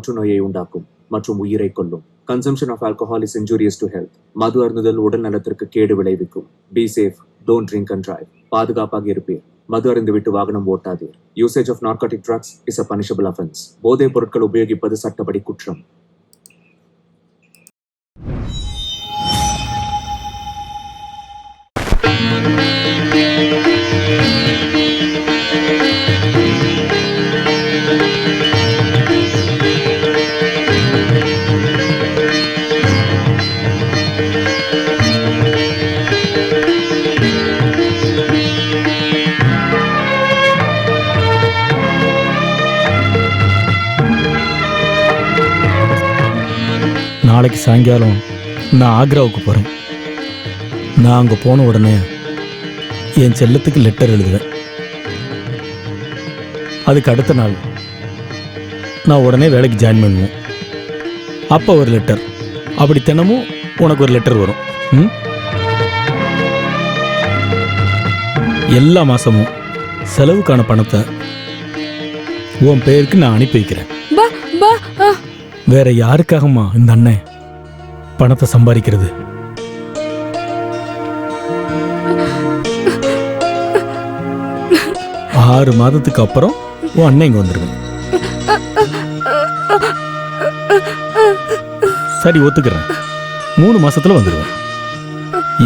புற்றுநோயை உண்டாக்கும் மற்றும் உயிரை கொல்லும். Consumption of alcohol is injurious to health. மது அருந்துதல் உடல் நலத்திற்கு கேடு விளைவிக்கும். Be safe, don't drink and drive. பாதுகாப்பாக இருப்பீர். மது அருந்துவிட்டு வாகனம் ஓட்டாதீர். Usage of narcotic drugs is a punishable offence. போதைப் பொருட்கள் உபயோகிப்பது சட்டப்படி குற்றம். நாளைக்கு சாயங்காலம் நான் ஆக்ராவுக்கு போகிறேன். நான் அங்கே போன உடனே என் செல்லத்துக்கு லெட்டர் எழுதுவேன். அதுக்கு அடுத்த நாள் நான் உடனே வேலைக்கு ஜாயின் பண்ணுவேன். அப்போ ஒரு லெட்டர், அப்படி தினமும் உனக்கு ஒரு லெட்டர் வரும். எல்லா மாதமும் செலவுக்கான பணத்தை உன் பேருக்கு நான் அனுப்பி வைக்கிறேன். வேற யாருக்காகமா இந்த அண்ணன் பணத்தை சம்பாதிக்கிறது? ஆறு மாதத்துக்கு அப்புறம் உன் அண்ணன் இங்க வந்துருவேன். சரி, ஒத்துக்கிறேன். 3 மாசத்துல வந்துடுவேன்.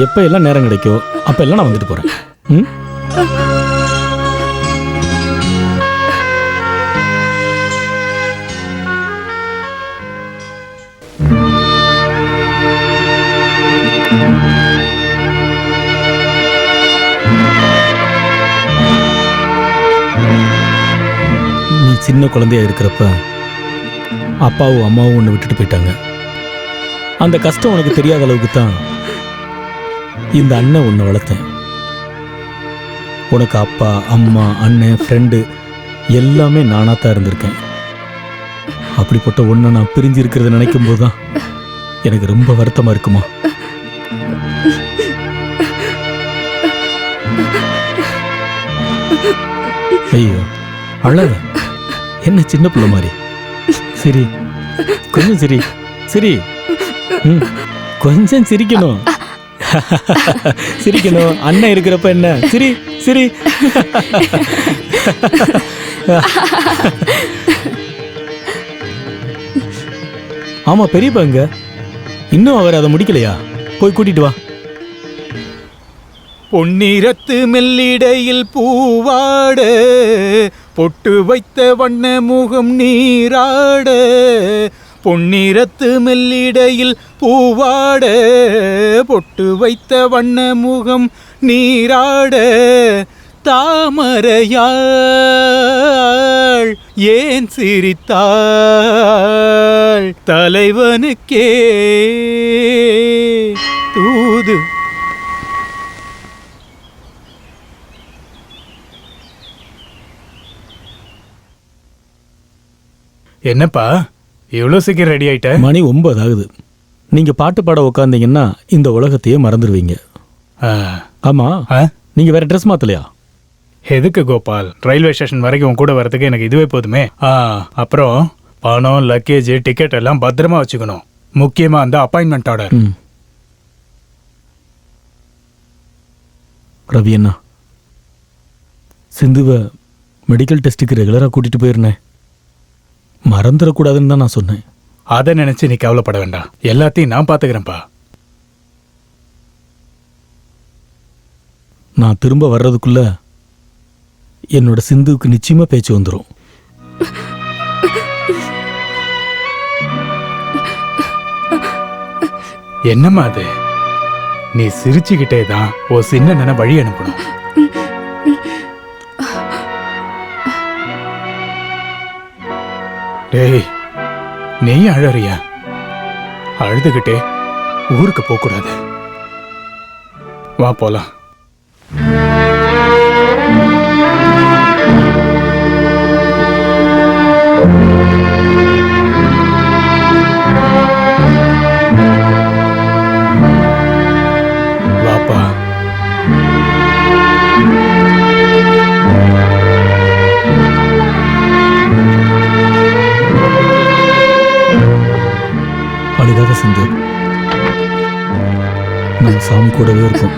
எப்ப எல்லாம் நேரம் கிடைக்கோ அப்ப எல்லாம் நான் வந்துட்டு போறேன். சின்ன குழந்தையா இருக்கிறப்ப அப்பாவும் அம்மாவும் ஒன்று விட்டுட்டு போயிட்டாங்க. அந்த கஷ்டம் உனக்கு தெரியாத அளவுக்கு தான் இந்த அண்ணன் ஒன்று வளர்த்தேன். உனக்கு அப்பா, அம்மா, அண்ணன், ஃப்ரெண்டு எல்லாமே நானாக தான் இருந்திருக்கேன். அப்படிப்பட்ட ஒன்றை நான் பிரிஞ்சு இருக்கிறத நினைக்கும் போது தான் எனக்கு ரொம்ப வருத்தமாக இருக்குமா. ஐயோ, அழாத. என்ன சின்ன பிள்ளை மாதிரி? சரி, கொஞ்சம் சரி சரி, கொஞ்சம் சிரிக்கணும். சிரிக்கணும். அண்ணன் இருக்கிறப்ப என்ன? சரி சரி. ஆமா, பெரியப்பா எங்க? இன்னும் அவர் அதை முடிக்கலையா? போய் கூட்டிட்டு வா. பொன்னிறத்து மெல்லிடையில் பூவாட, பொட்டு வைத்த வண்ண முகம் நீராட. பொன்னிறத்து மெல்லிடையில் பூவாட, பொட்டு வைத்த வண்ண முகம் நீராட. தாமரையாள் ஏன் சிரித்தாள்? தலைவனுக்கே தூது. என்னப்பா இவ்வளோ சீக்கிரம் ரெடி ஆயிட்ட? மணி 9 ஆகுது. நீங்க பாட்டு பாட உக்காந்தீங்கன்னா இந்த உலகத்தையே மறந்துடுவீங்க. ஆமா, நீங்க வேற ட்ரெஸ் மாத்தலையா? எதுக்கு கோபால்? ரயில்வே ஸ்டேஷன் வரைக்கும் உன் கூட வரதுக்கு எனக்கு இதுவே போதுமே. அப்புறம் பணம், லக்கேஜ், டிக்கெட் எல்லாம் பத்திரமா வச்சுக்கணும். முக்கியமா அந்த அப்பாயின்மெண்ட் ஆர்டர். ரவி அண்ணா, சிந்துவை மெடிக்கல் டெஸ்ட்டுக்கு ரெகுலராக கூட்டிட்டு போயிருந்தேன். மறந்துடக்கூடாதுன்னு தான் நான் சொன்னேன். அதை நினைச்சு நீ கவலைப்பட வேண்டாம். எல்லாத்தையும் நான் பாத்துக்கிறேன்ப்பா. நான் திரும்ப வர்றதுக்குள்ள என்னோட சிந்துவுக்கு நிச்சயமா பேச்சு வந்துடும். என்னம்மா அது? நீ சிரிச்சுக்கிட்டே தான் ஓ சின்ன வழி அனுப்பணும். டேய், நீ அழறியா? அழுதுகிட்டே ஊருக்கு போக கூடாது. வா போலாம். வாப்பா. அழுகாத சிந்து. நம்ம சாமி கூடவே இருக்கும்.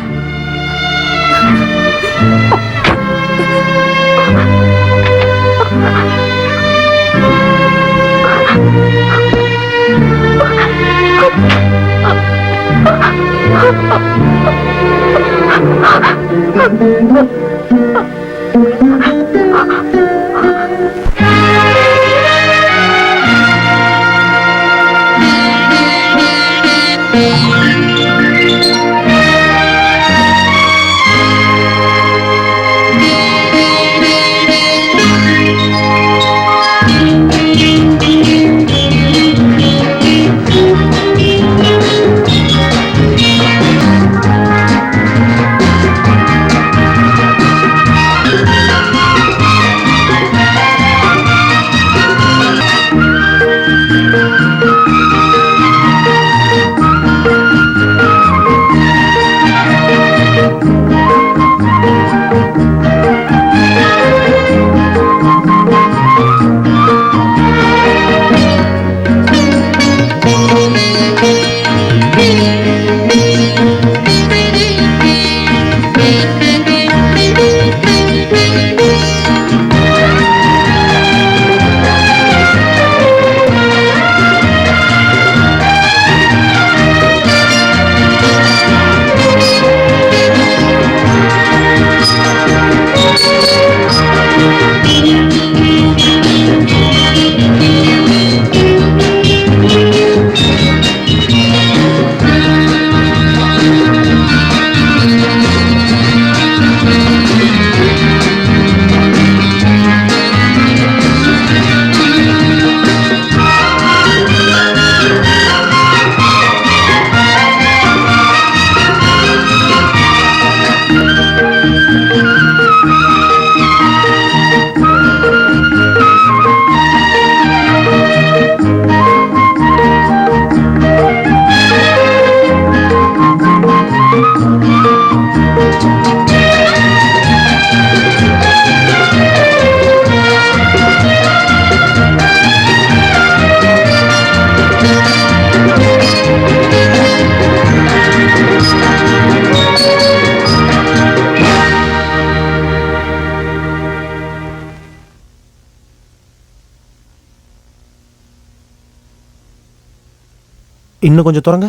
இன்னும் கொஞ்சம் தொடங்க.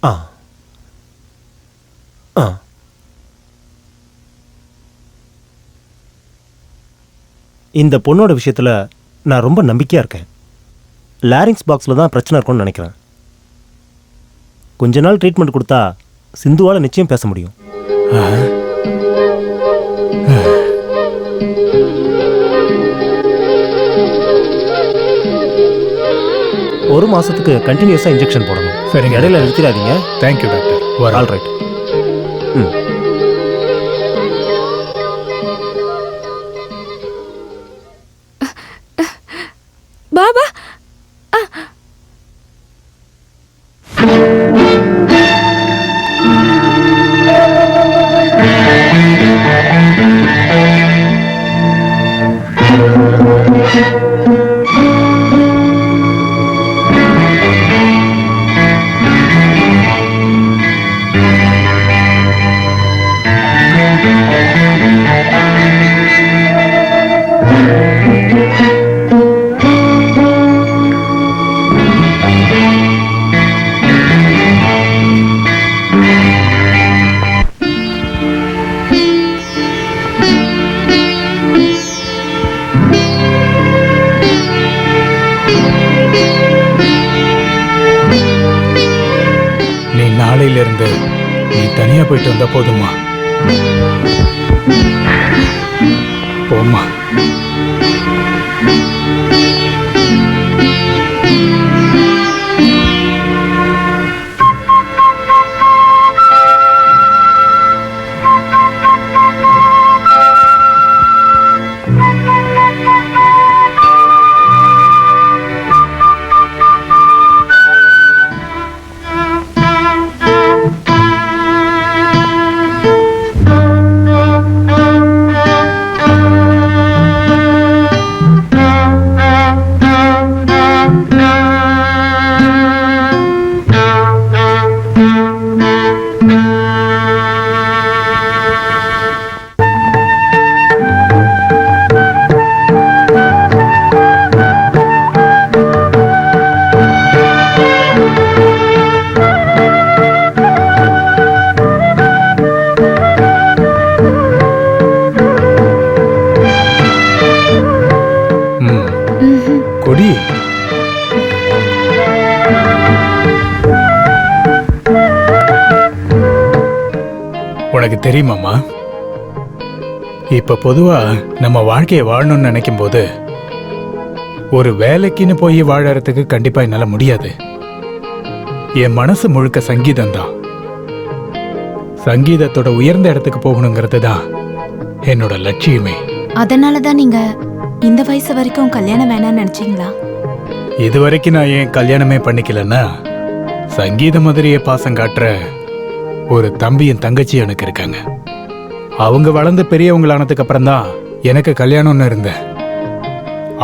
ஆ ஆ இந்த பொண்ணோட விஷயத்தில் நான் ரொம்ப நம்பிக்கையாக இருக்கேன். லாரிங்ஸ் பாக்ஸில் தான் பிரச்சனை இருக்கும்னு நினைக்கிறேன். கொஞ்ச நாள் ட்ரீட்மெண்ட் கொடுத்தா சிந்துவால் நிச்சயம் பேச முடியும். ஒரு மாசத்துக்கு கண்டினியூஸாக இன்ஜெக்ஷன் போடணும். சரிங்க. இடையில நிறுத்திடாதீங்க. Thank you doctor. All right. ம் பாபா நாளையிலிருந்து நீ தனியா போயிட்டு வந்தா போதுமா? போம்மா. உனக்கு தெரியுமாம்மா, இப்ப பொதுவா நம்ம வாழ்க்கையை வாழணும்னு நினைக்கும் போது ஒரு வேலைக்குன்னு போய் வாழறதுக்கு கண்டிப்பா என்னால முடியாது. என் மனசு முழுக்க சங்கீதம் தான். சங்கீதத்தோட உயர்ந்த இடத்துக்கு போகணுங்கிறது தான் என்னோட லட்சியமே. அதனாலதான் நீங்க இந்த வயசு வரைக்கும் கல்யாணம் வேணாம்னு நினைச்சீங்களா? இது வரைக்கும் நான் ஏன் கல்யாணமே பண்ணிக்கலன்னா, சங்கீத மாதிரியே பாசம் காட்டுற ஒரு தம்பியும் தங்கச்சி எனக்கு இருக்காங்க. அவங்க வளர்ந்து பெரியவங்களானதுக்கு அப்புறம் தான் எனக்கு கல்யாணம்னு இருந்தேன்.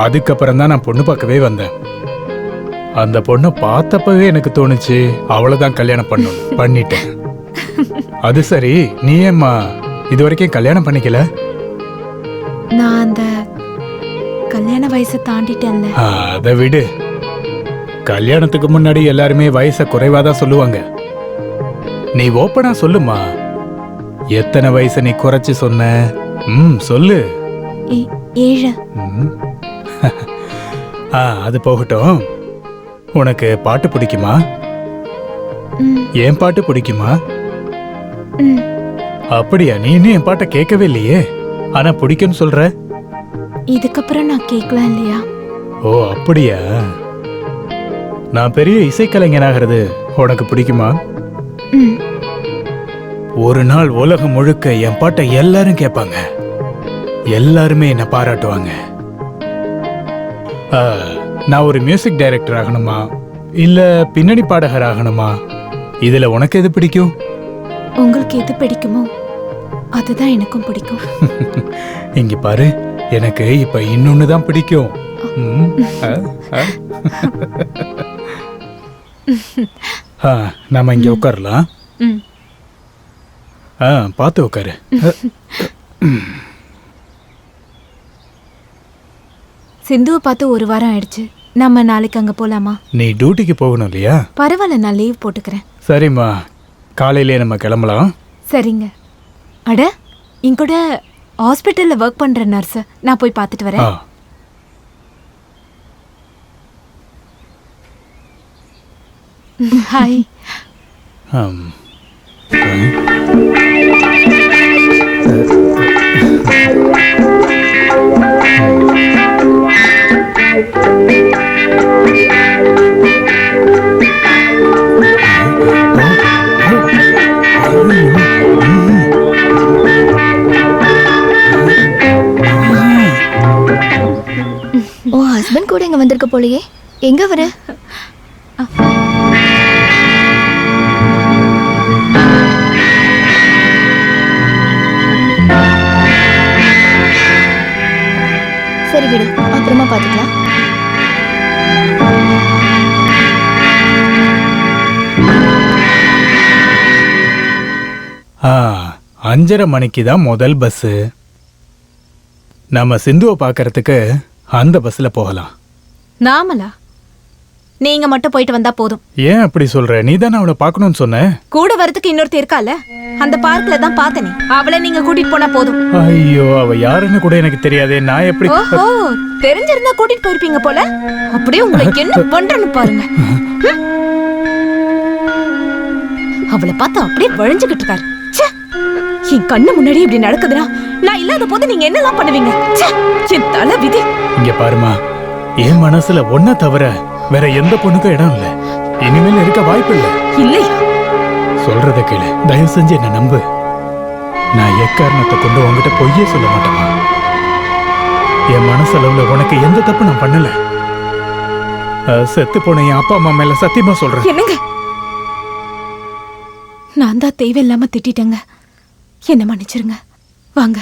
அதுக்கப்புறம் தான் நான் பொண்ணு பார்க்கவே வந்தேன். அந்த பொண்ணை பார்த்தப்பவே எனக்கு தோணுச்சு அவ்வளவுதான் கல்யாணம் பண்ணணும். பண்ணிட்டேன். அது சரி, நீ ஏம்மா இது வரைக்கும் கல்யாணம் பண்ணிக்கல? நான் அந்த கல்யாண வயசை தாண்டிட்டேன்ல. அதை விடு. கல்யாணத்துக்கு முன்னாடி எல்லாருமே வயசை குறைவாதான் சொல்லுவாங்க. நீ ஓப்பனா சொல்லுமா, எத்தனை வயசை நீ குறைச்சு சொன்ன? சொல்லு. 7. ம். அது போகட்டும். உனக்கு பாட்டு பிடிக்குமா? என் பாட்டு பிடிக்குமா? அப்படியா? நீ இன்னும் என் பாட்டை கேட்கவே இல்லையே, ஆனா பிடிக்கும்னு சொல்ற. இதுக்கப்புறம் நான் கேட்கலாம் இல்லையா? ஓ அப்படியா? நான் பெரிய இசைக்கலைஞனாகிறது உனக்கு பிடிக்குமா? ஒரு நாள் உலகம் முழுக்க என் பாட்டை எல்லாரும் கேட்பாங்க, எல்லாருமே என்ன பாராட்டுவாங்க. நான் ஒரு மியூசிக் டைரக்டர் ஆகணுமா இல்ல பின்னணி பாடகர் ஆகணுமா? இதுல உனக்கு எது பிடிக்கும்? உங்களுக்கு எது பிடிக்குமோ அதுதான் எனக்கும் பிடிக்கும். இங்க பாரு, எனக்கு இப்ப இன்னொன்னு தான் பிடிக்கும். நாம இங்க உட்காரலாம். பார்த்து உட்காரு. சிந்துவை பார்த்து 1 வாரம் ஆயிடுச்சு. நம்ம நாளைக்கு அங்க போலாமா? நீ டியூட்டிக்கு போகணும் இல்லையா? பரவாயில்ல, நான் லீவ் போட்டுக்கிறேன். சரிம்மா, காலையிலே நம்ம கிளம்பலாம். சரிங்க. அட, இங்க கூட ஹாஸ்பிட்டல்ல ஒர்க் பண்ற நர்ஸ், நான் போய் பார்த்துட்டு வரேன். ஹாய். ஓ ஹஸ்பண்ட் கூட இங்க வந்திருக்க போலயே. எங்க வர? சரி விடு, அப்புறமா பாத்துக்கலாம். அஞ்சரை மணிக்கு தான் முதல் பஸ். நம்ம சிந்துவை பார்க்கறதுக்கு அந்த பஸ்ல போகலாம். நாமலா? நீங்க மட்டும் போயிட்டு வந்தா போதும். ஏன் அப்படி சொல்ற? நீ தானே அவளை பார்க்கணும்னு சொன்ன. கூட வரதுக்கு இன்னொருத்தர் இருக்கால, அந்த பார்க்ல தான் பார்த்தனே. அவளை நீங்க கூட்டிட்டு போனா போதும். ஐயோ, அவ யாருன்னு கூட எனக்கு தெரியாதே. நான் எப்படி? ஓஹோ, தெரிஞ்சிருந்தா கூட்டிட்டு போயிருப்பீங்க போல. அப்படியே உங்களுக்கு என்ன பண்றன்னு பாருங்க. அவளை பார்த்து அப்படியே வழிஞ்சுகிட்டு இருக்காரு. என் கண்ணு முன்னாடி இப்படி நடக்குதுன்னா நான் இல்லாத போது நீங்க என்னெல்லாம் பண்ணுவீங்க? என் தலை விதி. இங்க பாருமா, என் மனசுல ஒன்ன தவிர வேற எந்த பொண்ணுக்கும் இடம் இல்ல. இனிமேல் இருக்க வாய்ப்பு இல்ல. இல்லையா? சொல்றத கேளு, தயவு செஞ்சு என்ன நம்பு. நான் எக்காரணத்தை கொண்டு உங்ககிட்ட பொய்யே சொல்ல மாட்டேமா. என் மனசளவுல உனக்கு எந்த தப்பு நான் பண்ணல. செத்து போன என் அப்பா அம்மா மேல சத்தியமா சொல்றேன். என்னங்க, நான் தான் தேவையில்லாம திட்டிட்டேங்க. என்ன மன்னிச்சிருங்க. வாங்க.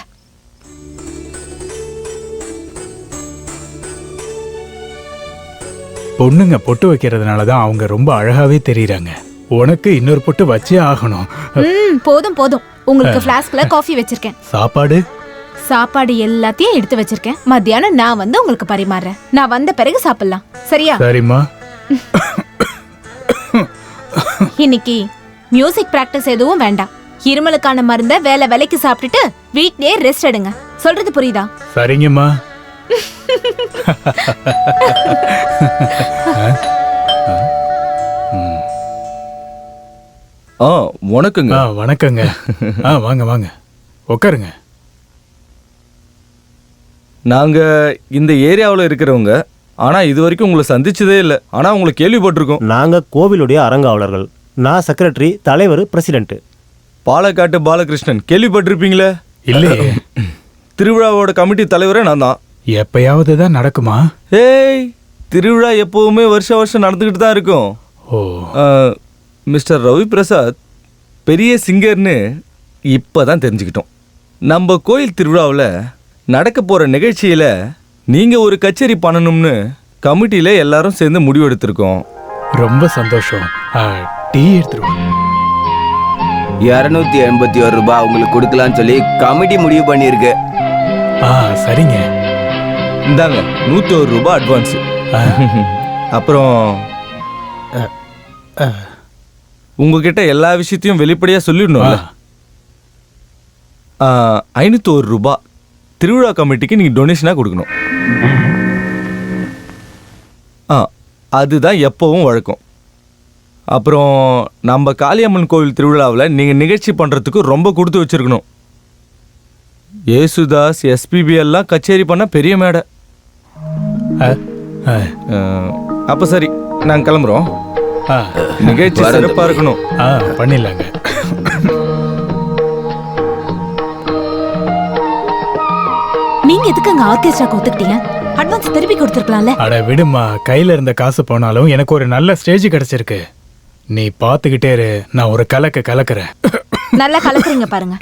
பொண்ணுங்க பொட்டு வைக்கிறதுனாலதான் அவங்க ரொம்ப அழகாவே தெரியுறாங்க. உனக்கு இன்னொரு பொட்டு வச்சே ஆகணும். போதும் போதும். உங்களுக்கு ஃப்ளாஸ்க்ல காஃபி வச்சிருக்கேன். சாப்பாடு எல்லாத்தையும் எடுத்து வச்சிருக்கேன். மத்தியானம் நான் வந்து உங்களுக்கு பரிமாறேன். நான் வந்த பிறகு சாப்பிடலாம். சரியா? சரிம்மா. இன்னைக்கு மியூசிக் பிராக்டிஸ் எதுவும் வேண்டாம். இருமலுக்கான மருந்த வேலைக்கு சாப்பிட்டுட்டு வீட்லயே ரெஸ்ட் எடுங்க. சொல்றது புரியுதா? சரிங்கம்மா. வணக்கங்க. வணக்கங்க. வாங்க வாங்க உட்காருங்க. நாங்க இந்த ஏரியாவில் இருக்கிறவங்க. ஆனா இது வரைக்கும் உங்களை சந்திச்சதே இல்லை. ஆனா உங்களை கேள்விப்பட்டிருக்கோம். நாங்கள் கோவிலுடைய அறங்காவலர்கள். நான் செக்ரட்டரி, தலைவர், பிரசிடென்ட். பாலக்காட்டு பாலகிருஷ்ணன் கேள்விப்பட்டிருப்பீங்களே? இல்லையே. திருவிழாவோட கமிட்டி தலைவரே நான் தான். எப்பயாவது தான் நடக்குமா? ஏய், திருவிழா எப்பவுமே வருஷம் நடந்துக்கிட்டு தான் இருக்கும். ஓ. மிஸ்டர் ரவி பிரசாத் பெரிய சிங்கர்னு இப்பதான் தெரிஞ்சுக்கிட்டோம். நம்ம கோயில் திருவிழாவில் நடக்க போற நிகழ்ச்சியில நீங்க ஒரு கச்சேரி பண்ணணும்னு கமிட்டியில எல்லாரும் சேர்ந்து முடிவெடுத்திருக்கோம். ரொம்ப சந்தோஷம். டீ எடுத்துருவோம். 281 ரூபாய் உங்களுக்கு கொடுக்கலான்னு சொல்லி கமிட்டி முடிவு பண்ணியிருக்கு. சரிங்க. இந்தாங்க 101 ரூபாய் அட்வான்ஸ். அப்புறம் உங்ககிட்ட எல்லா விஷயத்தையும் வெளிப்படையா சொல்லிடணும்ல. 501 ரூபாய் திருவிழா கமிட்டிக்கு நீங்க டொனேஷனா கொடுக்கணும். அதுதான் எப்பவும் வழக்கம். அப்புறம் நம்ம காளியம்மன் கோவில் திருவிழாவில் நீங்க நிகழ்ச்சி பண்றதுக்கு ரொம்ப கொடுத்து வச்சிருக்கணும். ஏசுதாஸ், எஸ்பிபி எல்லாம் கச்சேரி பண்ண பெரிய மேடை. அப்ப சரி, நாங்க கிளம்புறோம். நிகழ்ச்சி சிறப்பா இருக்கணும். பண்ணிடலாங்க. நீங்க எதுக்கு அங்க ஆர்கெஸ்ட்ராக்கு ஒத்துக்கிட்டீங்க? அட்வான்ஸ் திருப்பி கொடுத்துருக்கலாம்ல. அட விடுமா, கையில இருந்த காசு போனாலும் எனக்கு ஒரு நல்ல ஸ்டேஜ் கிடைச்சிருக்கு. நீ பாத்துக்கிட்டே இரு, நான் ஒரு கலக்குறேன். நல்லா கலக்குறீங்க பாருங்க.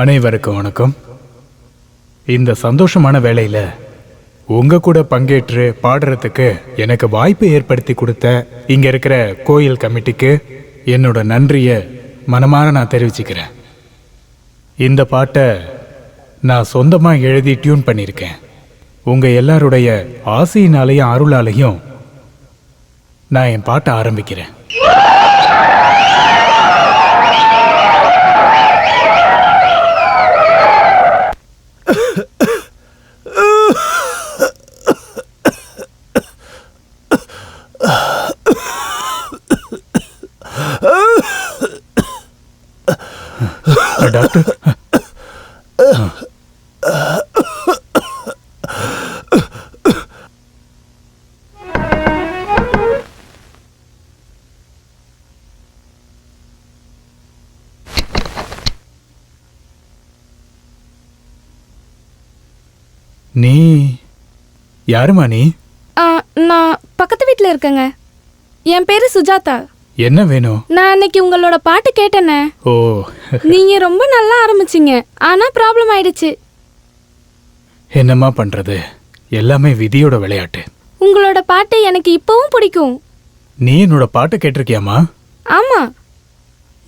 அனைவருக்கும் வணக்கம். இந்த சந்தோஷமான வேளையில உங்க கூட பங்கேற்று பாடுறதுக்கு எனக்கு வாய்ப்பு ஏற்படுத்தி கொடுத்த இங்க இருக்கிற கோயில் கமிட்டிக்கு என்னோட நன்றியை மனமாற நான் தெரிவிச்சுக்கிறேன். இந்த பாட்டை நான் சொந்தமா எழுதி டியூன் பண்ணியிருக்கேன். உங்க எல்லாருடைய ஆசையினாலையும் அருளாலையும் நான் என் பாட்டை ஆரம்பிக்கிறேன். டாக்டர், நீ யாருமா? நீ? நான் பக்கத்து வீட்டில் இருக்கேங்க. என் பேரு சுஜாதா. என்ன வேணும்? நான் அன்னைக்கு உங்களோட பாட்டு கேட்டேனே. ஓ. நீங்க ரொம்ப நல்லா ஆரம்பிச்சிங்க, ஆனா ப்ராப்ளம் ஆயிடுச்சு. என்னம்மா பண்றது, எல்லாமே விதியோட விளையாட்டு. உங்களோட பாட்டு எனக்கு இப்பவும் பிடிக்கும். நீ என்னோட பாட்டு கேட்டிருக்கியாமா? ஆமா,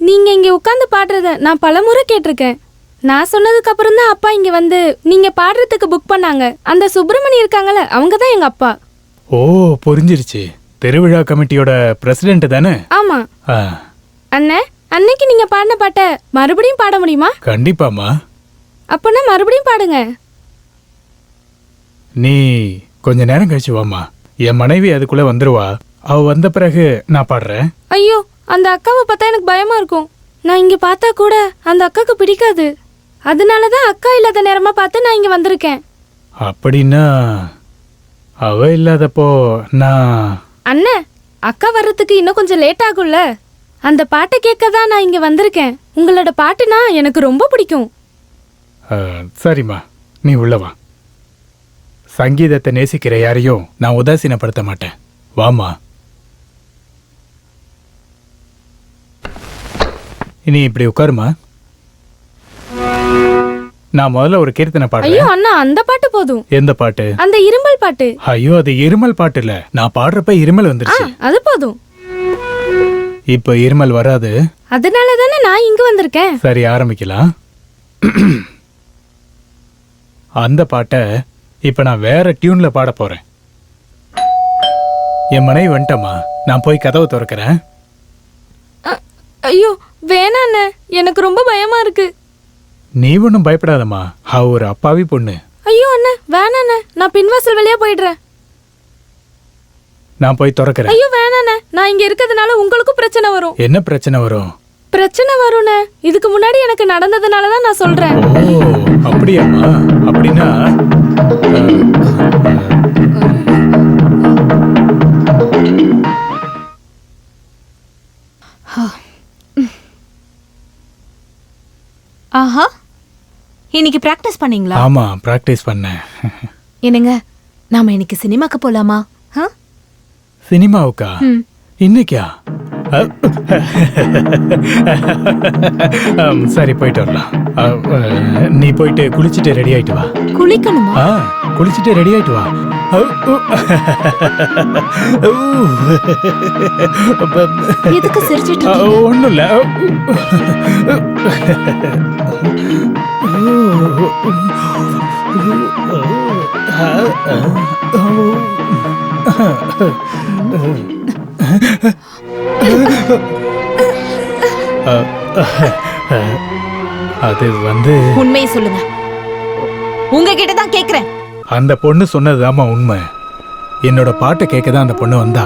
நீங்க இங்க உட்காந்து பாடுறத நான் பலமுறை கேட்டிருக்கேன். நான் சொன்னதுக்கு அப்புறம் தான் அப்பா இங்க வந்து நீங்க பாடுறதுக்கு புக் பண்ணாங்க. அந்த சுப்பிரமணி இருக்காங்கல்ல, அவங்க தான் எங்க அப்பா. ஓ, புரிஞ்சிருச்சு. திருவிழா கமிட்டியோட பிரசிடென்ட் தானே? ஆமா. அண்ணே, அன்னைக்கு நீங்க பாடின பாட்டை மறுபடியும் பாட முடியுமா? கண்டிப்பாமா. அப்பனா மறுபடியும் பாடுங்க. நீ கொஞ்ச நேரம் கழிச்சு வாமா. என் மனைவி அதுக்குள்ள வந்துருவா. அவ வந்த பிறகு நான் பாடுறேன். ஐயோ, அந்த அக்காவை பார்த்தா எனக்கு பயமா இருக்கும். நான் இங்க பார்த்தா கூட அந்த அக்காக்கு பிடிக்காது. அதனாலதான் அக்கா இல்லாத நேரமா பார்த்து நான் இங்க வந்திருக்கேன். அப்படின்னா அவ இல்லாதப்போ நான்... அண்ணே, அக்கா வர்றதுக்கு இன்னும் கொஞ்சம் லேட் ஆகும்ல. அந்த பாட்டை கேட்க தான் நான் இங்க வந்திருக்கேன். உங்களோட பாட்டுனா எனக்கு ரொம்ப பிடிக்கும். சரிம்மா, நீ உள்ளவா. சங்கீதத்தை நேசிக்கிற யாரையும் நான் உதாசீனப்படுத்த மாட்டேன். வாமா. நீ இப்படி உட்காருமா. நான் முதல்ல ஒரு கீர்த்தனை பாடுறேன். ஐயோ அண்ணா, அந்த பாட்டு போதும். எந்த பாட்டு? அந்த இருமல் பாட்டு. ஐயோ, அது இருமல் பாட்டு இல்ல. நான் பாடுறப்ப இருமல் வந்துருச்சு. அது போதும். இப்ப இருமல் வராது. அதனால தானே நான் இங்க வந்திருக்கேன். சரி, ஆரம்பிக்கலாம். அந்த பாட்டை இப்ப நான் வேற டியூன்ல பாட போறேன். என் மனைவி வந்துட்டம்மா, நான் போய் கதவை திறக்கிறேன். ஐயோ வேணாண்ணே, எனக்கு ரொம்ப பயமா இருக்கு. நீ ஒன்றும் பயப்படாதம்மா, அவ ஒரு அப்பாவி பொண்ணு. ஐயோ அண்ணே வேணாண்ணே, நான் பின்வாசல் வழியா போயிடுறேன். நான் போய் திறக்கிறேன். ஐயோ வேணாண்ணே, நான் இங்க இருக்கிறதுனால உங்களுக்கும் பிரச்சனை வரும். என்ன பிரச்சனை வரும்? பிரச்சனை வரும்ண்ணே, இதுக்கு முன்னாடி எனக்கு நடந்ததுனால தான் நான் சொல்றேன். ஓ அப்படியாம்மா? அப்படின்னா ஆஹா, இன்னைக்கு பிராக்டிஸ் பண்ணீங்களா? ஆமா, பிராக்டிஸ் பண்ணேன். என்னங்க, நாம இன்னைக்கு சினிமாக்கு போலாமா? சினிமாவுக்கா? இன்னைக்கா? சரி, போயிட்டு வரலாம். நீ போயிட்டு குளிச்சுட்டு ரெடி ஆயிட்டு வா. குளிக்கணுமா? குளிச்சுட்டு ரெடி ஆயிட்டு வா. எதுக்கு சிரிச்சிட்டு இருக்கீங்க? ஒண்ணும் இல்ல. அது வந்து உண்மையை சொல்லுங்க, உங்ககிட்ட தான் கேக்குறேன். அந்த பொண்ணு சொன்னதுதாம்மா உண்மை. என்னோட பாட்டை கேட்கதான் அந்த பொண்ணு வந்தா.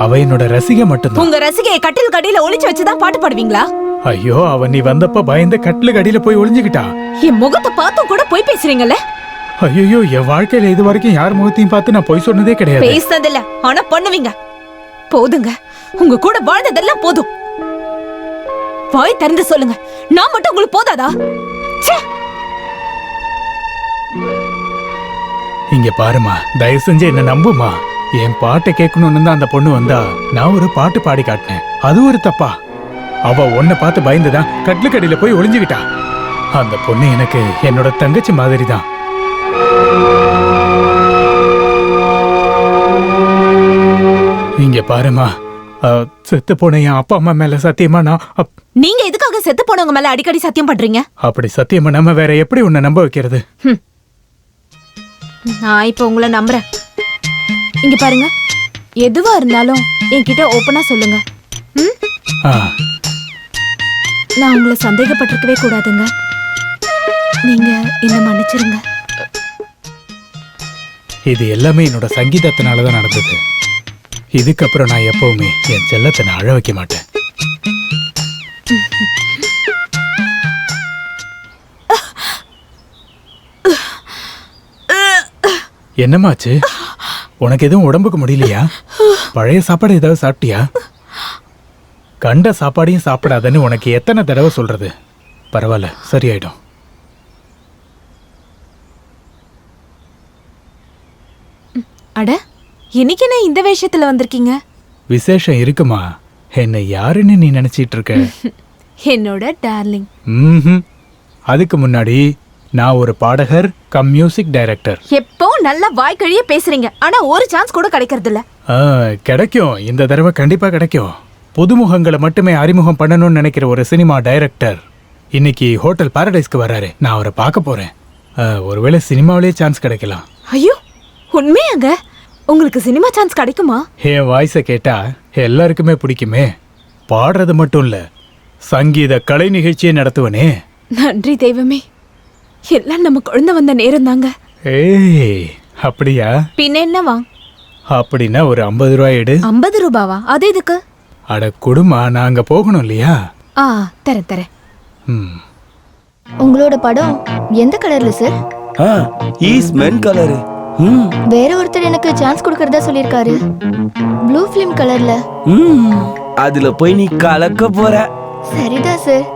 அவ என்னோட ரசிகை மட்டும்தான். உங்க ரசிகையை கட்டில் கடியில ஒளிச்சு வச்சுதான் பாட்டு பாடுவீங்களா? ஐயோ, அவ நீ வந்தப்ப பயந்து கட்டில கடியில போய் ஒளிஞ்சுக்கிட்டா. என் முகத்தை பார்த்தும் கூட போய் பேசுறீங்கல்ல? ஐயோ, என் வாழ்க்கையில இது வரைக்கும் யார் முகத்தையும் பார்த்து நான் போய் சொன்னதே கிடையாது. பேசுனதில்ல, ஆனா பண்ணுவீங்க. போதுங்க, உங்க கூட வாழ்ந்ததெல்லாம் போதும். வாய் திறந்து சொல்லுங்க, நான் மட்டும் உங்களுக்கு போதாதா? இங்க பாருமா, தயவு செஞ்சு என்ன நம்புமா. என் பாட்டை கேட்கணும்னு தான் அந்த பொண்ணு வந்தா. நான் ஒரு பாட்டு பாடி காட்டினேன், அது ஒரு தப்பா? அவ உன்னை பார்த்து பயந்துதான் கட்டில கடியில போய் ஒளிஞ்சுக்கிட்டா. அந்த பொண்ணு எனக்கு என்னோட தங்கச்சி மாதிரி தான். இங்க பாருமா, செத்து போன என் அப்பா அம்மா மேல சத்தியமா நான் நீங்க எதுக்காக செத்து போனவங்க மேல அடிக்கடி சத்தியம் பண்றீங்க? அப்படி சத்தியம் பண்ணாம வேற எப்படி உன்னை நம்ப வைக்கிறது? நான் இப்ப உங்களை நம்புறேன். இங்க பாருங்க, எதுவா இருந்தாலும் என்கிட்ட ஓப்பனா சொல்லுங்க. நான் உங்களை சந்தேகப்பட்டிருக்கவே கூடாதுங்க. நீங்க என்ன மன்னிச்சிருங்க. இது எல்லாமே என்னோட சங்கீதத்தினாலதான் நடந்தது. இதுக்கப்புறம் நான் எப்பவுமே என் செல்லத்தை நான் அழ வைக்க மாட்டேன். என்னமாச்சு? உனக்கு எதுவும் உடம்புக்கு முடியலையா? பழைய சாப்பாடு ஏதாவது சாப்பிட்டியா? கண்ட சாப்பாடையும் சாப்பிடாதன்னு உனக்கு எத்தனை தடவை சொல்றது? பரவாயில்ல, சரியாயிடும். அட, இன்னைக்கு என்ன இந்த வேஷத்துல வந்திருக்கீங்க? விசேஷம் இருக்குமா? என்ன யாருன்னு நீ நினைச்சிட்டு இருக்க? என்னோட டார்லிங். அதுக்கு முன்னாடி நான் ஒரு பாடகர் கம் மியூசிக் டைரக்டர். எப்போ நல்லா வாய்க்கழிய பேசுறீங்க, ஆனா ஒரு சான்ஸ் கூட கிடைக்கிறது இல்ல. கிடைக்கும், இந்த தடவை கண்டிப்பா கிடைக்கும். புதுமுகங்களை மட்டுமே அறிமுகம் பண்ணணும்னு நினைக்கிற ஒரு சினிமா டைரக்டர் இன்னைக்கு ஹோட்டல் பாரடைஸ்க்கு வராரு. நான் அவரை பார்க்க போறேன். ஒருவேளை சினிமாவிலேயே சான்ஸ் கிடைக்கலாம். ஐயோ, உண்மையாங்க? உங்களுக்கு சினிமா சான்ஸ் கிடைக்குமா? என் வாய்ஸை கேட்டா எல்லாருக்குமே பிடிக்குமே. பாடுறது மட்டும் இல்ல, சங்கீத கலை நிகழ்ச்சியை நடத்துவனே. நன்றி தெய்வமே, எல்லாம் நம்ம குழந்தை வந்த நேரம் தாங்க. ஏய், அப்படியா? பின்ன என்னவா? அப்படின்னா ஒரு 50 ரூபாய் எடு. 50 ரூபாவா? அது எதுக்கு? அட குடுமா, நான் அங்க போகணும் இல்லையா? தரேன் தரேன். உங்களோட படம் எந்த கலர்ல சார்? Is men colour. வேற ஒருத்தர் எனக்கு சான்ஸ் கொடுக்கறதா சொல்லிருக்காரு, ப்ளூ ஃபிலிம் கலர்ல. அதுல போய் நீ கலக்க போற. சரிதா சார்?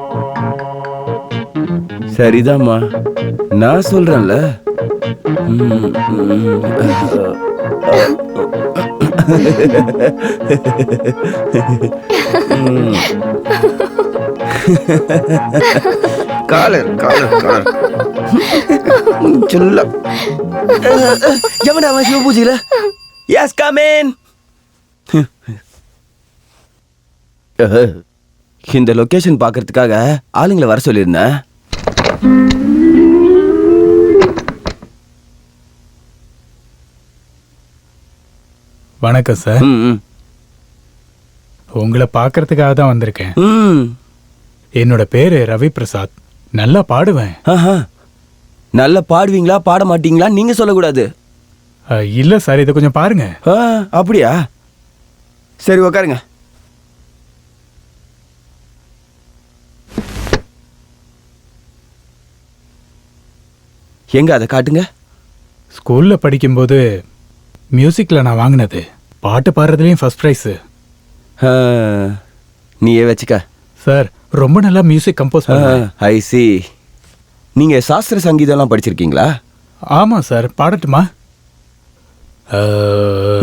சரிதாம்மா, நான் சொல்றேன்ல. காலர் காலர் காலர் சொல்ல ஜமனா சிவ பூஜையில. Yes come in. இந்த லொகேஷன் பார்க்கறதுக்காக ஆளுங்களை வர சொல்லியிருந்தேன். வணக்கம் சார். உங்களை பார்க்கறதுக்காக தான் வந்திருக்கேன். என்னோட பேரு ரவி பிரசாத். நல்லா பாடுவேன். நல்லா பாடுவீங்களா பாட மாட்டீங்களா நீங்க சொல்லக்கூடாது. இல்ல சார், இதை கொஞ்சம் பாருங்க. அப்படியா? சரி உக்காருங்க. எங்க அதை காட்டுங்க. ஸ்கூல்ல படிக்கும்போது மியூசிக்ல நான் வாங்கினது. பாட்டு பாடுறதுலயும் ஃபர்ஸ்ட் ப்ரைஸ். நீயே வச்சுக்க. சார், ரொம்ப நல்லா மியூசிக் கம்போஸ் பண்ணுவேன். ஐ சி. நீங்க சாஸ்திர சங்கீதம்லாம் படிச்சிருக்கீங்களா? ஆமா சார். பாடட்டுமா?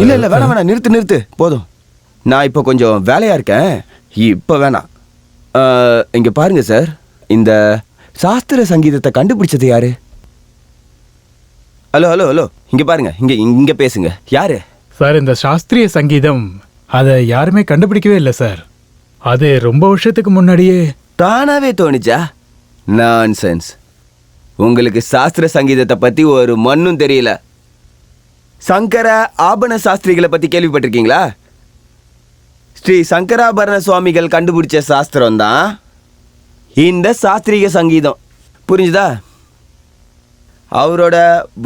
இல்ல இல்ல வேணாம் வேணாம், நிறுத்து போதும். நான் இப்போ கொஞ்சம் வேலையா இருக்கேன், இப்போ வேணாம். இங்க பாருங்க சார், இந்த சாஸ்திர சங்கீதத்தை கண்டுபிடிச்சது யாரு? ஹலோ ஹலோ ஹலோ, இங்க பாருங்க, இங்க பேசுங்க. யாரு சார்? இந்த சாஸ்திரிய சங்கீதம் அதை யாருமே கண்டுபிடிக்கவே இல்லை சார். அது ரொம்ப வருஷத்துக்கு முன்னாடியே தானாவே தோணுச்சா? நான்சென்ஸ். உங்களுக்கு சாஸ்திர சங்கீதத்தை பத்தி ஒரு மண்ணும் தெரியல. சங்கர ஆபரண சாஸ்திரிகளை பத்தி கேள்விப்பட்டிருக்கீங்களா? ஸ்ரீ சங்கராபரண சுவாமிகள் கண்டுபிடிச்ச சாஸ்திரம் தான் இந்த சாஸ்திரிய சங்கீதம். புரிஞ்சுதா? அவரோட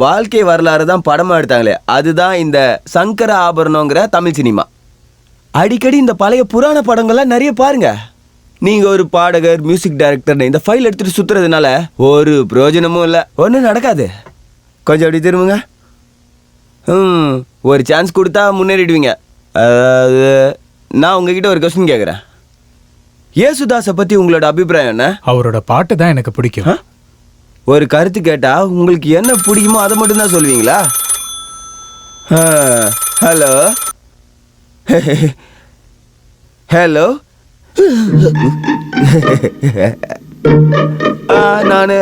வாழ்க்கை வரலாறு தான் படமா எடுத்தாங்களே, அதுதான் இந்த சங்கர ஆபரணங்கிற தமிழ் சினிமா. அடிக்கடி இந்த பழைய புராண படங்கள்லாம் நிறைய பாருங்க. நீங்க ஒரு பாடகர், மியூசிக் டைரக்டர் இந்த ஃபைல் எடுத்துட்டு சுத்துறதுனால ஒரு பிரயோஜனமும் இல்லை, ஒன்றும் நடக்காது. கொஞ்சம் அப்படி திரும்புங்க. ஒரு சான்ஸ் கொடுத்தா முன்னேறிடுவீங்க. அதாவது நான் உங்ககிட்ட ஒரு கொஸ்டின் கேட்குறேன். இயேசுதாஸை பற்றி உங்களோட அபிப்பிராயம் என்ன? அவரோட பாட்டு தான் எனக்கு பிடிக்கும். ஒரு கருத்து கேட்டால் உங்களுக்கு என்ன பிடிக்குமோ அதை மட்டும்தான் சொல்லுவீங்களா? ஹலோ ஹலோ, நான்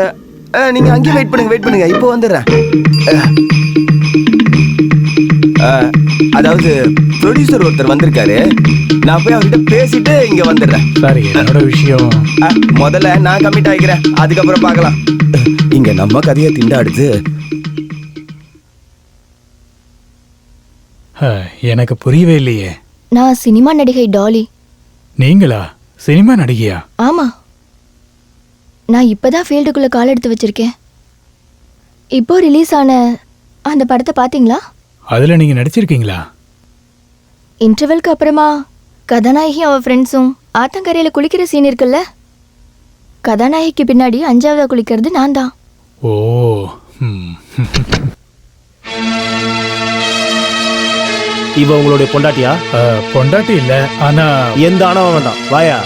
நீங்கள் அங்கேயே வெயிட் பண்ணுங்க, இப்போ வந்துடுறேன். அதாவது ப்ரொடியூசர் ஒருத்தர் வந்திருக்காரு, நான் போய் அவர்கிட்ட பேசிட்டு இங்க வந்துடுறேன். சாரி, என்னோட விஷயம் முதல்ல நான் கமிட் ஆகிக்கிறேன், அதுக்கப்புறம் பார்க்கலாம். இங்க நம்ம கதையை திண்டாடுது. எனக்கு புரியவே இல்லையே. நான் சினிமா நடிகை டாலி. நீங்களா சினிமா நடிகையா? ஆமா, நான் இப்பதான் ஃபீல்டுக்குள்ள கால் எடுத்து வச்சிருக்கேன். இப்போ ரிலீஸ் ஆன அந்த படத்தை பாத்தீங்களா? அதுல நீங்க நடிச்சிருக்கீங்களா? இன்டர்வெல்க்கு அப்புறமா கதாநாயகி அவ ஃப்ரெண்ட்ஸும் ஆத்தங்கரையில குளிக்கிற சீன் இருக்குல்ல, கதாநாயகிக்கு பின்னாடி 5ஆவதா குளிக்கிறது நான் தான். ஓ. இவ உங்களுடைய பொண்டாட்டியா? பொண்டாட்டி இல்ல, ஆனா எந்த ஆணவம் வேண்டாம், வாயா.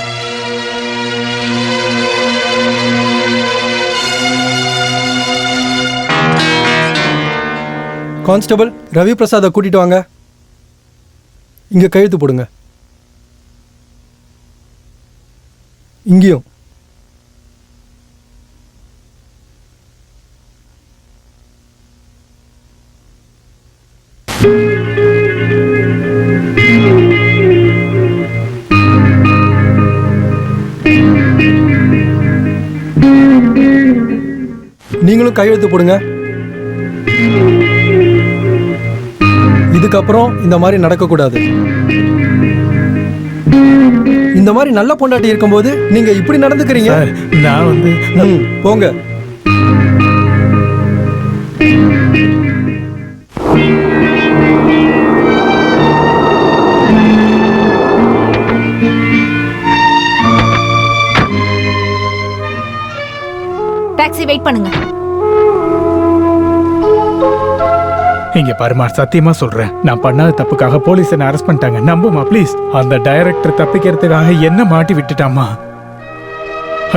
கான்ஸ்டபிள் ரவி பிரசாதை கூட்டிட்டு வாங்க. இங்க கையெழுத்து போடுங்க. இங்கேயும். நீங்களும் கையெழுத்து போடுங்க. இதுக்கப்புறம் இந்த மாதிரி நடக்கக்கூடாது. இந்த மாதிரி நல்ல பொண்டாட்டி இருக்கும்போது நீங்க இப்படி நடந்துக்கிறீங்க. நான் வந்து போங்க. டாக்ஸி வெயிட் பண்ணுங்க. இங்க பாருமா, சத்தியமா சொல்றேன், நான் பண்ணாத தப்புக்காக போலீஸ் என்ன அரெஸ்ட் பண்ணிட்டாங்க. நம்புமா ப்ளீஸ். அந்த டைரக்டர் தப்பிக்கிறதுக்காக என்ன மாட்டி விட்டுட்டாமா.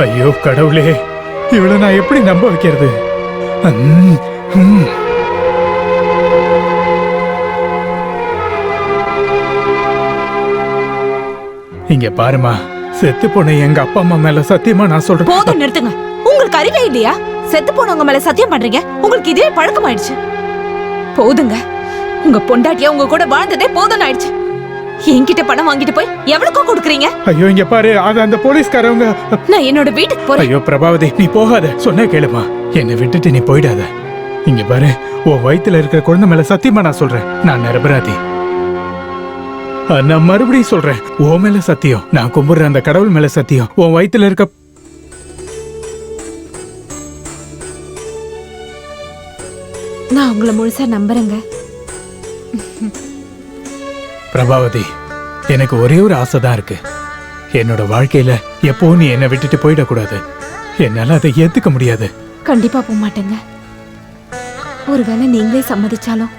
ஐயோ கடவுளே, இவளை நான் எப்படி நம்ப வைக்கிறது? இங்க பாருமா, செத்து போன எங்க அப்பா அம்மா மேல சத்தியமா நான் சொல்றேன். போதும், நிறுத்துங்க. உங்களுக்கு அறிவே இல்லையா? செத்து போனவங்க மேல சத்தியம் பண்றீங்க. உங்களுக்கு இதே பழக்கமாயிடுச்சு. போதுங்க. உங்க பொண்டாட்டியா உங்க கூட வாழ்ந்ததே போதும் ஆயிடுச்சு. என்கிட்ட பணம் வாங்கிட்டு போய் எவ்வளவுக்கோ கொடுக்குறீங்க? ஐயோ இங்க பாரு, அது அந்த போலீஸ்காரவங்க. நான் என்னோட வீட்டுக்கு போறேன். ஐயோ பிரபாவதி, நீ போகாத, சொன்ன கேளுமா. என்னை விட்டுட்டு நீ போயிடாத. இங்க பாரு, உன் வயித்துல இருக்கிற குழந்தை மேல சத்தியமா நான் சொல்றேன், நான் நிரபராதி. நான் மறுபடியும் சொல்றேன், உன் மேல சத்தியம், நான் கும்பிடுற அந்த கடவுள் மேல சத்தியம், உன் வயித்துல இருக்க நான் உங்களை முழுசா நம்புறேங்க. பிரபாவதி, எனக்கு ஒரே ஒரு ஆசை தான் இருக்கு. என்னோட வாழ்க்கையில எப்பவும் நீ என்னை விட்டுட்டு போயிடக்கூடாது. என்னால அதை ஏத்துக்க முடியாது. கண்டிப்பா போக மாட்டேங்க. ஒருவேளை நீங்களே சம்மதிச்சாலும்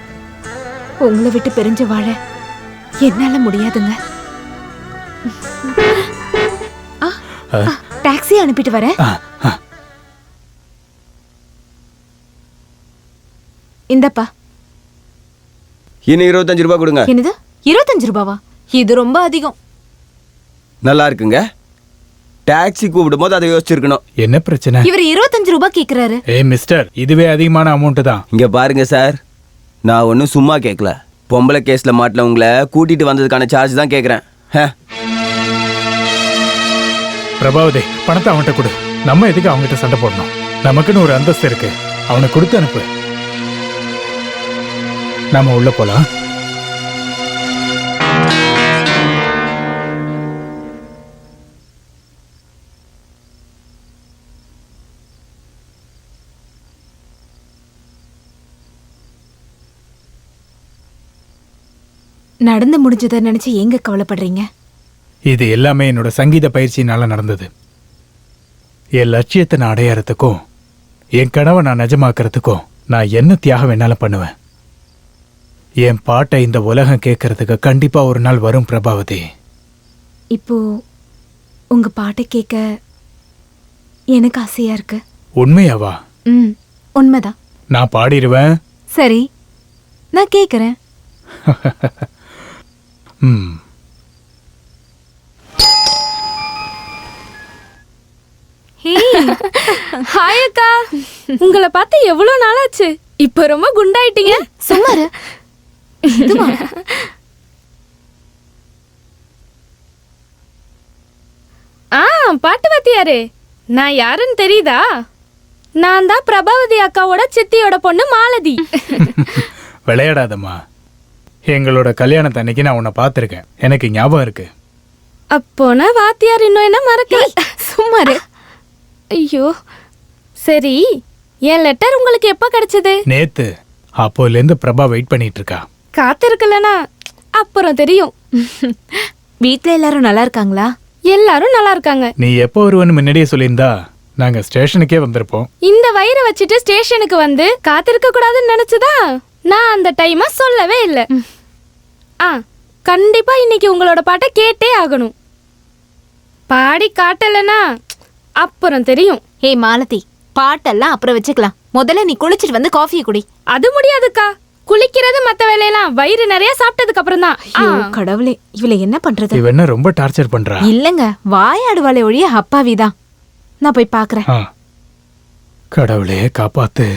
உங்களை விட்டு பிரிஞ்சு வாழ என்னால முடியாதுங்க. டாக்ஸி அனுப்பிட்டு வரேன். இந்தப்பா. இன்னும் 25 ரூபாய் கொடுங்க. என்னது 25 ரூபாவா? இது ரொம்ப அதிகம். நல்லா இருக்குங்க. டாக்ஸி கூப்பிடும் போது அதை யோசிச்சிருக்கணும். என்ன பிரச்சனை? இவர் 25 ரூபாய் கேக்குறாரு. மிஸ்டர், இதுவே அதிகமான அமௌண்ட் தான். இங்க பாருங்க சார், நான் ஒன்றும் சும்மா கேட்கல. பொம்பளை கேஸ்ல மாட்டின உங்களை கூட்டிட்டு வந்ததுக்கான சார்ஜ் தான் கேட்குறேன். பிரபாவதி, பணத்தை அவன்கிட்ட கொடு. நம்ம எதுக்கு அவங்ககிட்ட சண்டை போடணும்? நமக்குன்னு ஒரு அந்தஸ்து இருக்கு. அவனை கொடுத்து அனுப்பு. நாம உள்ள போலாம். நடந்து முடிஞ்சதை நினைச்சு எங்க கவலைப்படுறீங்க? இது எல்லாமே என்னோட சங்கீத பயிற்சியினால நடந்தது. என் லட்சியத்தை நான் அடையறதுக்கும் என் கனவை நான் நிஜமாக்குறதுக்கும் நான் என்ன தியாகம் வேணாலும் பண்ணுவேன். என் பாட்டை இந்த உலகம் கேட்கறதுக்கு கண்டிப்பா ஒரு நாள் வரும் பிரபாவதி. இப்போ உங்க பாட்டை கேட்க எனக்கு ஆசையா இருக்கு. உண்மையாவா? உண்மைதான். நான் பாடிடுவேன். சரி, நான் கேக்குறேன். ஹாய் அக்கா, உங்களை பார்த்து எவ்வளவு நாளாச்சு. இப்ப ரொம்ப குண்டாயிட்டீங்க. சும்மாரு. பாட்டு வாத்தியாரே, நான் யாருன்னு தெரியுதா? நான் தான் பிரபாவதி அக்காவோட சித்தியோட பொண்ணு மாலதி. விளையாடாதம்மா. எங்களோட கல்யாணத்தன்னைக்கு நான் உன்னை பார்த்துருக்கேன். எனக்கு ஞாபகம் இருக்கு. அப்போனா வாத்தியார் இன்னும் என்ன மறக்கல. சும்மாரு. ஐயோ, சரி, என் லெட்டர் உங்களுக்கு எப்ப கிடைச்சது? நேத்து. அப்போல இருந்து பிரபா வெயிட் பண்ணிட்டு இருக்கா. காத்திருக்கலனா அப்புறம் தெரியும். வீட்ல எல்லாரும் நல்லா இருக்காங்களா? எல்லாரும் நல்லா இருக்காங்க. நீ எப்போ வருவன்னு முன்னாடியே சொல்லியிருந்தா நாங்க ஸ்டேஷனுக்கே வந்திருப்போம். இந்த வயிறை வச்சுட்டு ஸ்டேஷனுக்கு வந்து காத்திருக்க கூடாதுன்னு நினைச்சுதா நான் அந்த டைமை சொல்லவே இல்லை. கண்டிப்பா இன்னைக்கு உங்களோட பாட்டை கேட்டே ஆகணும். பாடி காட்டலனா அப்புறம் தெரியும். ஹே மாலதி, பாட்டெல்லாம் அப்புறம் வச்சுக்கலாம். முதல்ல நீ குளிச்சிட்டு வந்து காஃபியை குடி. அது முடியாதுக்கா. குளிக்கிறது மத்த வேலையெல்லாம் வயிறு நிறைய சாப்பிட்டதுக்கு அப்புறம் தான். கடவுளே, இவளை என்ன பண்றது? இவ என்ன ரொம்ப டார்ச்சர் பண்றா? இல்லங்க, வாயாடுவாளே ஒழிய அப்பாவிதான். நான் போய் பாக்குறேன். கடவுளே காப்பாத்து.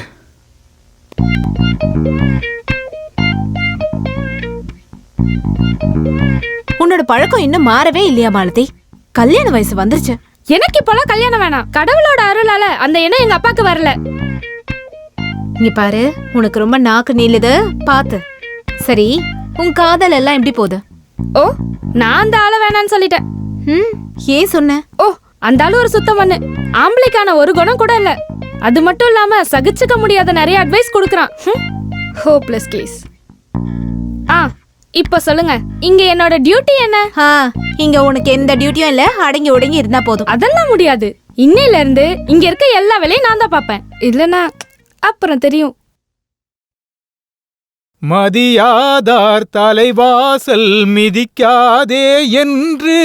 உன்னோட பழக்கம் இன்னும் மாறவே இல்லையா மாலதி? கல்யாண வயசு வந்துருச்சு. எனக்கு இப்பெல்லாம் கல்யாணம் வேணாம். கடவுளோட அருளால அந்த எண்ணம் எங்க அப்பாக்கு வரல. இங்க பாரு, உனக்கு ரொம்ப நாக்கு நீளுது, பாத்து. சரி, உன் காதல் எல்லாம் எப்படி போகுது? ஓ, நான் அந்த ஆளை வேணான்னு சொல்லிட்டேன். ஏன் சொன்ன? ஓ, அந்த ஆளு ஒரு சுத்தம் பண்ணு. ஆம்பளைக்கான ஒரு குணம் கூட இல்ல. அது மட்டும் இல்லாம சகிச்சுக்க முடியாத நிறைய அட்வைஸ் கொடுக்கறான். Hopeless case. இப்ப சொல்லுங்க, இங்க என்னோட டியூட்டி என்ன? இங்க உனக்கு எந்த டியூட்டியும் இல்ல. அடங்கி ஒடுங்கி இருந்தா போதும். அதெல்லாம் முடியாது. இன்னையில இருந்து இங்க இருக்க எல்லா வேலையும் நான் தான் பாப்பேன். இல்லனா அப்புறம் தெரியும். மதியாதார் தலைவாசல் மிதிக்காதே என்று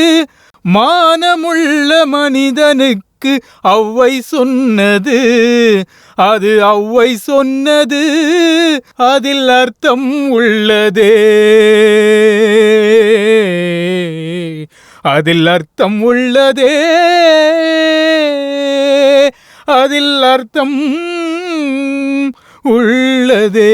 மானமுள்ள மனிதனுக்கு ஔவை சொன்னது. அது ஔவை சொன்னது, அதில் அர்த்தம் உள்ளதே. அதில் அர்த்தம் உள்ளதே. அதில் அர்த்தம் உள்ளதே.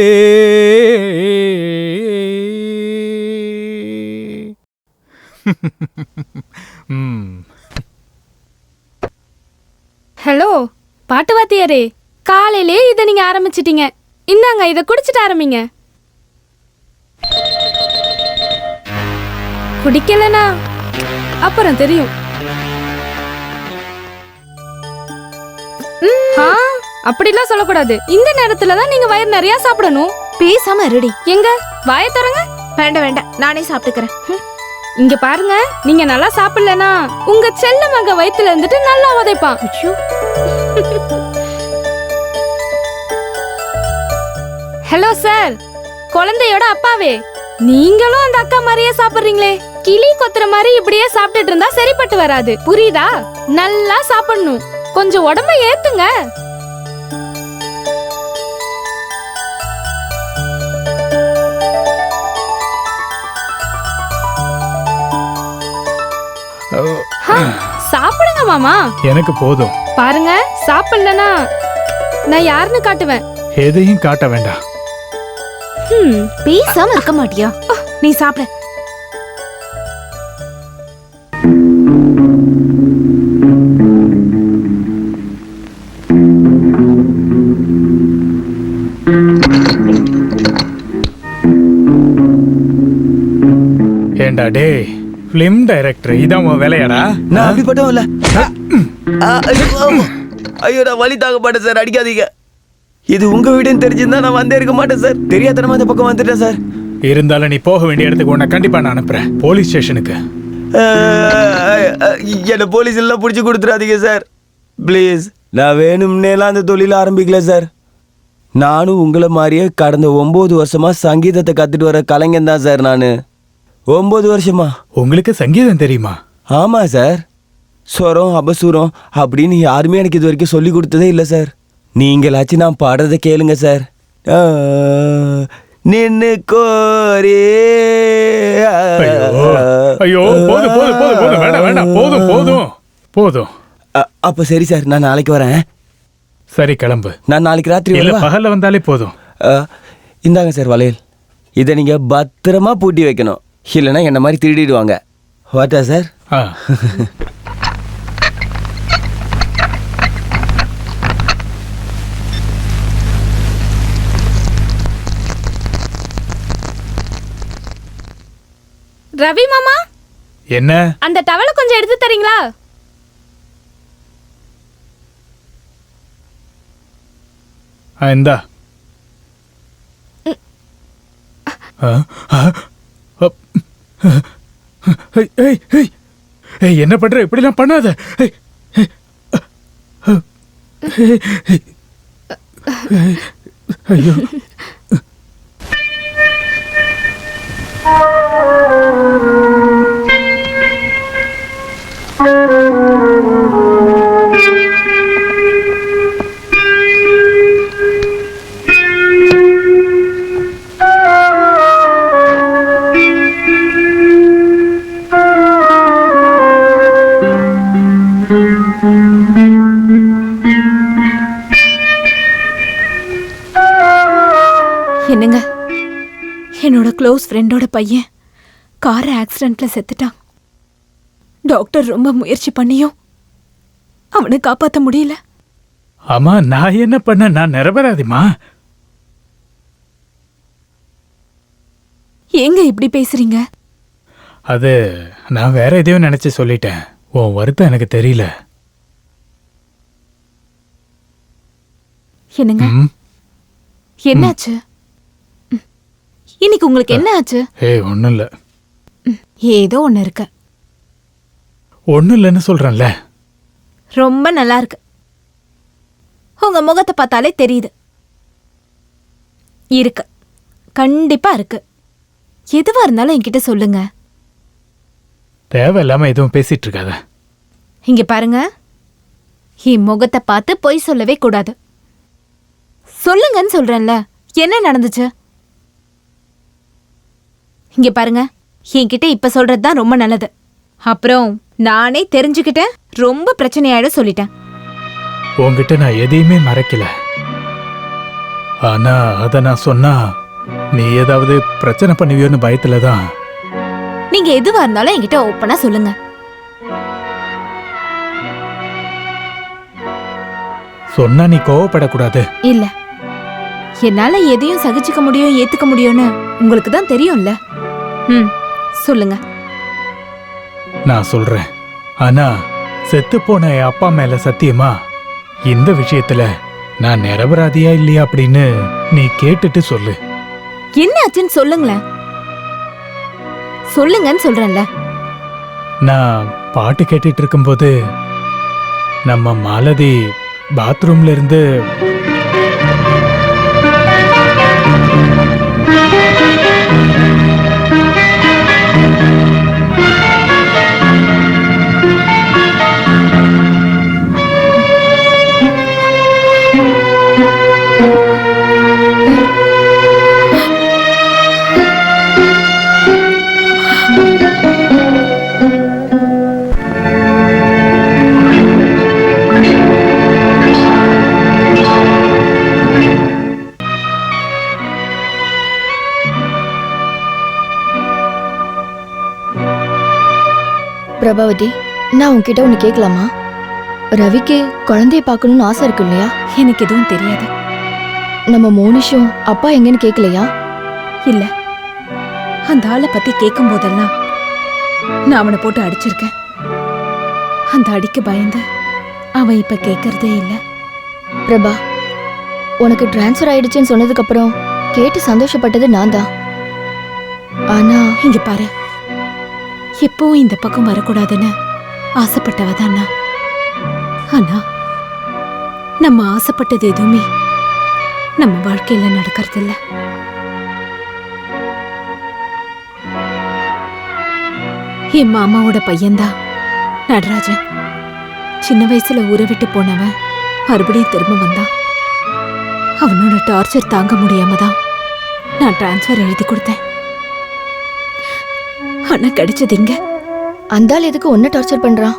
ஹலோ பாட்டு வாத்தியாரே, காலையிலே இதை நீங்க ஆரம்பிச்சிட்டீங்க. இந்தாங்க, இதை குடிச்சிட்டு ஆரம்பிங்க. பிடிக்கலனா அப்புறம் தெரியும். ஆ, அப்படிலாம் சொல்லக்கூடாது. இந்த நேரத்துல தான் நீங்க வயிறு நிறைய சாப்பிடணும். பேசாம ரெடி. எங்க வாயை தரங்க. வேண்டாம் வேண்டாம், நானே சாப்பிட்டுக்கிறேன். இங்க பாருங்க, நீங்க நல்லா சாப்பிடலனா உங்க செல்ல மக வயித்துல இருந்துட்டு நல்லா உதைப்பான். ஹலோ சார், குழந்தையோட அப்பாவே நீங்களும் அந்த அக்கா மாதிரியே சாப்பிடுறீங்களே. கிளி கொத்துற மாதிரி இப்படியே சாப்பிட்டுட்டு இருந்தா சரிப்பட்டு வராது, புரியுதா? நல்லா சாப்பிடணும். கொஞ்சம் உடம்ப ஏத்துங்க. சாப்பிடுங்க மாமா. எனக்கு போதும். பாருங்க, சாப்பிடலனா நான் யாருன்னு காட்டுவேன். எதையும் காட்ட வேண்டாம். பேசாம இருக்க மாட்டியா? நீ சாப்பிட. ஏண்டா டே பிலிம் டைரக்டர், இதான் உன் வேலையாடா? நான் அப்படிப்பட்டவன் இல்ல. ஐயோ, நான் வலி தாங்க மாட்டேன் சார், அடிக்காதீங்க. இது உங்க வீடுன்னு தெரிஞ்சிருந்தா நான் வந்தே இருக்க மாட்டேன் சார். தெரியாதனமா இந்த பக்கம் வந்துட்டேன் சார். இருந்தாலும் நீ போக வேண்டிய இடத்துக்கு உன்னை கண்டிப்பா நான் அனுப்புறேன், போலீஸ் ஸ்டேஷனுக்கு. என்ன போலீஸ் எல்லாம் பிடிச்சி கொடுத்துறாதீங்க சார் ப்ளீஸ். நான் வேணும்னேலாம் அந்த தொழில ஆரம்பிக்கல சார். நானும் உங்களை மாதிரியே கடந்த 9 வருஷமா சங்கீதத்தை கத்துட்டு வர கலைஞன் தான் சார். நான் 9 வருஷமா. உங்களுக்கு சங்கீதம் தெரியுமா? ஆமா சார். ஸ்வரம் அபசூரம் அப்படின்னு யாருமே எனக்கு இது வரைக்கும் சொல்லி கொடுத்ததே இல்லை சார். நீங்களாச்சும் நான் பாடுறதை கேளுங்க சார். நின்னு கோரே. ஐயோ, போதும் போதும் போதும் போதும், வேண்டாம் வேண்டாம், போதும் போதும் போதும். அப்ப சரி சார், நான் நாளைக்கு வரேன். சரி, கிளம்பு. நான் நாளைக்கு ராத்திரி இல்ல, பகல்ல வந்தாலே போதும். இந்தாங்க சார் வளையல். இதை நீங்க பத்திரமா பூட்டி வைக்கணும், இல்லைன்னா என்ன மாதிரி திருடிடுவாங்க. வாட்டா சார்? ரவி மாமா, என்ன? அந்த டவலை கொஞ்சம் எடுத்து தரீங்களா? இந்தா. என்ன பண்ற? இப்படிலாம் பண்ணாத. ஐயோ, என்னங்க, என்னோட க்ளோஸ் ஃப்ரெண்டோட பையன் கார் ஆக்சிடென்ட்ல செத்துட்டான். டாக்டர் ரொம்ப முயற்சி பண்ணியும் அவனை காப்பாற்ற முடியல. ஆமா, நான் என்ன பண்ண? நான் நிரபராதிமா. ஏங்க இப்படி பேசுறீங்க? அது நான் வேற எதையோ நினைச்சு சொல்லிட்டேன். உன் வருத்தம் எனக்கு தெரியல. என்னங்க, என்னாச்சு? இன்னைக்கு உங்களுக்கு என்ன ஆச்சு? ஒன்னும் இல்ல. ஏதோ ஒண்ணு இருக்கு. ஒன்னும் இல்லைன்னு சொல்றேன்ல. ரொம்ப நல்லா இருக்கு. உங்க முகத்தை பார்த்தாலே தெரியுது. இருக்கு, கண்டிப்பா இருக்கு. எதுவா இருந்தாலும் என்கிட்ட சொல்லுங்க. தேவையில்லாம எதுவும் பேசிட்டு இருக்காத. இங்க பாருங்க, என் முகத்தை பார்த்து பொய் சொல்லவே கூடாது. சொல்லுங்கன்னு சொல்றேன்ல. என்ன நடந்துச்சு? இங்க பாருங்க, என்கிட்ட இப்ப சொல்றதுதான் ரொம்ப நல்லது. அப்புறம் நானே தெரிஞ்சுக்கிட்டேன், ரொம்ப பிரச்சனையாயிடும் சொல்லிட்டேன். உன்கிட்ட நான் எதையுமே மறைக்கல. ஆனா அத நான் சொன்னா நீ ஏதாவது பிரச்சனை பண்ணுவியோன்னு பயத்துலதான். நீங்க எதுவா இருந்தாலும் என்கிட்ட ஓப்பனா சொல்லுங்க. சொன்னா நீ கோவப்படக்கூடாது. இல்ல, என்னால எதையும் சகிச்சுக்க முடியும், ஏத்துக்க முடியும்னு உங்களுக்கு தான் தெரியும்ல. சொல்லுங்க. நான் சொல்றேன். ஆனா செத்து போன என் அப்பா மேல சத்தியமா இந்த விஷயத்துல நான் நிரபராதியா இல்லையா அப்படின்னு நீ கேட்டுட்டு சொல்லு. என்ன ஆச்சுன்னு சொல்லுங்களேன். சொல்லுங்கன்னு சொல்றேன்ல. நான் பாட்டு கேட்டுட்டு இருக்கும்போது நம்ம மாலதி பாத்ரூம்ல இருந்து பிரபாவதி, நான் உன்கிட்ட ஒன்று கேட்கலாமா? ரவிக்கு குழந்தைய பார்க்கணும்னு ஆசை இருக்கு இல்லையா? எனக்கு எதுவும் தெரியாது. நம்ம மோனிஷும் அப்பா எங்கன்னு கேட்கலையா? இல்ல, அந்த ஆளை பத்தி கேட்கும் போதெல்லாம் நான் அவனை போட்டு அடிச்சிருக்கேன். அந்த அடிக்கு பயந்து அவன் இப்ப கேட்கறதே இல்ல. பிரபா, உனக்கு டிரான்ஸ்ஃபர் ஆயிடுச்சுன்னு சொன்னதுக்கு அப்புறம் கேட்டு சந்தோஷப்பட்டது நான் தான். ஆனா இங்க பாரு, எப்பவும் இந்த பக்கம் வரக்கூடாதுன்னு ஆசைப்பட்டவ தான் நான். ஆனா நம்ம ஆசைப்பட்டது எதுவுமே நம்ம வாழ்க்கையில நடக்கிறது இல்ல. என் மாமாவோட பையன்தான் நடராஜன். சின்ன வயசுல ஊரை விட்டு போனவன் மறுபடியும் திரும்ப வந்தான். அவனோட டார்ச்சர் தாங்க முடியாம தான் நான் டிரான்ஸ்ஃபர் எழுதி கொடுத்தேன். ஆனா கிடைச்சது இங்க. அந்த ஆள் எதுக்கு ஒன்ன டார்ச்சர் பண்றான்?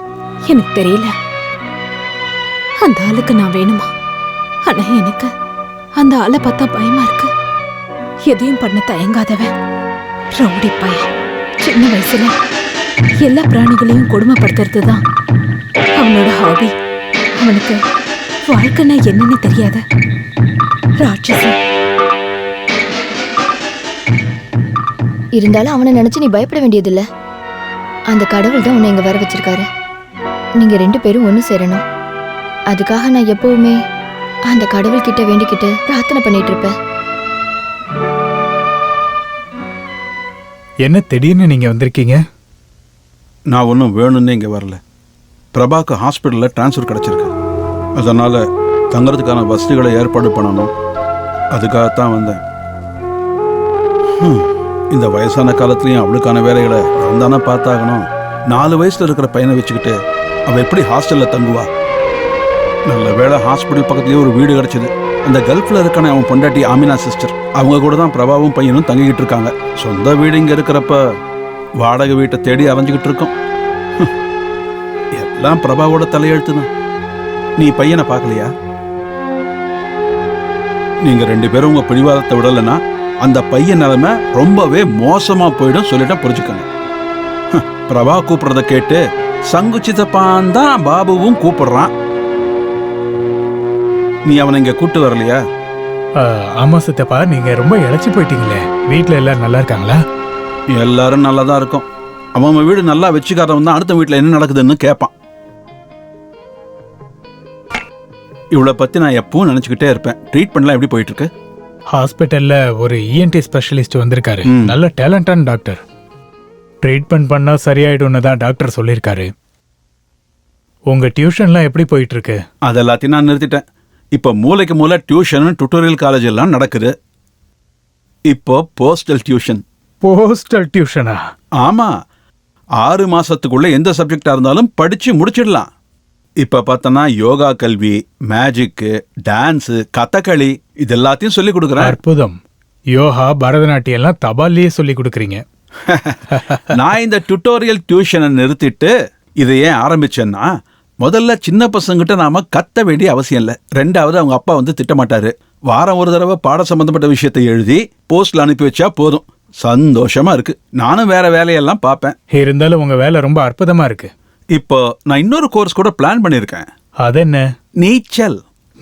எனக்கு தெரியல. அந்த ஆளுக்கு நான் வேணுமா? ஆனா எனக்கு அந்த ஆளை பார்த்தா பயமா இருக்கு. எதையும் பண்ண தயங்காதவன் ரவுடி பையன். சின்ன வயசுல எல்லா பிராணிகளையும் கொடுமைப்படுத்துறது தான் அவனோட ஹாபி. அவனுக்கு வாழ்க்கைன்னா என்னன்னு தெரியாத ராட்சசன். இருந்தாலும் அவனை நினைச்சு நீ பயப்பட வேண்டியதில்ல. அந்த கடவுள் தான் உன்னை இங்க வர வச்சிருக்காரு. நீங்க 2 பேரும் ஒன்று சேரணும். அதுக்காக நான் எப்பவுமே அந்த கடவுள் கிட்ட வேண்டிக்கிட்டு பிரார்த்தனை பண்ணிட்டு இருப்பேன். என்ன திடீர்னு நீங்க வந்திருக்கீங்க? நான் ஒன்றும் வேணும்னு இங்கே வரல. பிரபாக்கு ஹாஸ்பிட்டலில் ட்ரான்ஸ்ஃபர் கிடச்சிருக்கு. அதனால் தங்குறதுக்கான வசதிகளை ஏற்பாடு பண்ணணும். அதுக்காகத்தான் வந்தேன். இந்த வயசான காலத்துலேயும் அவளுக்கான வேலைகளை நான் தானே பார்த்தாகணும். 4 வயசில் இருக்கிற பையனை வச்சுக்கிட்டு அவள் எப்படி ஹாஸ்டலில் தங்குவா? நல்ல வேளை ஹாஸ்பிட்டல் பக்கத்துலேயே ஒரு வீடு கிடச்சிது. அந்த கல்ஃபில் இருக்கானே அவன் பொண்டாட்டி ஆமினா சிஸ்டர், அவங்க கூட தான் பிரபாவும் பையனும் தங்கிக்கிட்டு இருக்காங்க. சொந்த வீடு இங்கே இருக்கிறப்ப வாடகை வீட்டை தேடி அலைஞ்சிக்கிட்டு இருக்கோம். எல்லாம் பிரபாவோட தலையெழுத்து தான். நீ பையனை பார்க்கலையா? நீங்க 2 பேரும் உங்க பிடிவாதத்தை விடலைன்னா அந்த பையன் நிலைமை ரொம்பவே மோசமா போயிடும் சொல்லிட்டா புரிஞ்சுக்கங்க. பிரபா கூப்பிடுறத கேட்டு சங்குச்சிதப்பான் தான் பாபுவும் கூப்பிடுறான். நீ அவனை இங்க கூட்டு வரலையா? ஆமா சித்தப்பா, நீங்க ரொம்ப இழைச்சி போயிட்டீங்களே. வீட்டுல எல்லாரும் நல்லா இருக்காங்களா? எல்லாரும் நல்லா தான் இருக்கும். அவன் வீடு நல்லா வச்சுக்காதவன் தான் அடுத்த வீட்டில் என்ன நடக்குதுன்னு கேட்பான். இவளை பற்றி நான் எப்பவும் நினச்சிக்கிட்டே இருப்பேன். ட்ரீட்மெண்ட்லாம் எப்படி போயிட்டு இருக்கு? ஹாஸ்பிட்டல்ல ஒரு இஎன்டி ஸ்பெஷலிஸ்ட் வந்திருக்காரு. நல்ல டேலண்டான டாக்டர். ட்ரீட்மெண்ட் பண்ணா சரியாயிடும்னு தான் டாக்டர் சொல்லியிருக்காரு. உங்க டியூஷன்லாம் எப்படி போயிட்டு இருக்கு? அது எல்லாத்தையும் நான் நிறுத்திட்டேன். இப்போ மூளைக்கு மூளை டியூஷன், டுட்டோரியல் காலேஜ் எல்லாம் நடக்குது. இப்போ போஸ்டல் டியூஷன். போஸ்டல் டியூஷனா? ஆமா, 6 மாசத்துக்குள்ள எந்த சப்ஜெக்டா இருந்தாலும் படிச்சு முடிச்சிடலாம். இப்ப பார்த்தனா யோகா கல்வி, மேஜிக்கு, டான்ஸு, கதகளி இது எல்லாத்தையும் சொல்லி கொடுக்குறேன். அற்புதம். யோகா, பரதநாட்டியம் எல்லாம் தபாலியே சொல்லி கொடுக்குறீங்க. நான் இந்த டுட்டோரியல் டியூஷனை நிறுத்திட்டு இதை ஏன் ஆரம்பிச்சேன்னா, முதல்ல சின்ன பசங்கிட்ட நாம கத்த வேண்டிய அவசியம் இல்லை. 2வது அவங்க அப்பா வந்து திட்டமாட்டாரு. வாரம் ஒரு தடவை பாட சம்பந்தப்பட்ட விஷயத்தை எழுதி போஸ்ட்ல அனுப்பி வச்சா போதும். சந்தோஷமா இருக்கு. நானும் வேற வேலையெல்லாம் பார்ப்பேன். இருந்தாலும் உங்க வேலை ரொம்ப அற்புதமா இருக்கு. இப்போ நான் இன்னொரு கோர்ஸ் கூட பிளான் பண்ணியிருக்கேன். அது என்ன? நீச்சல்.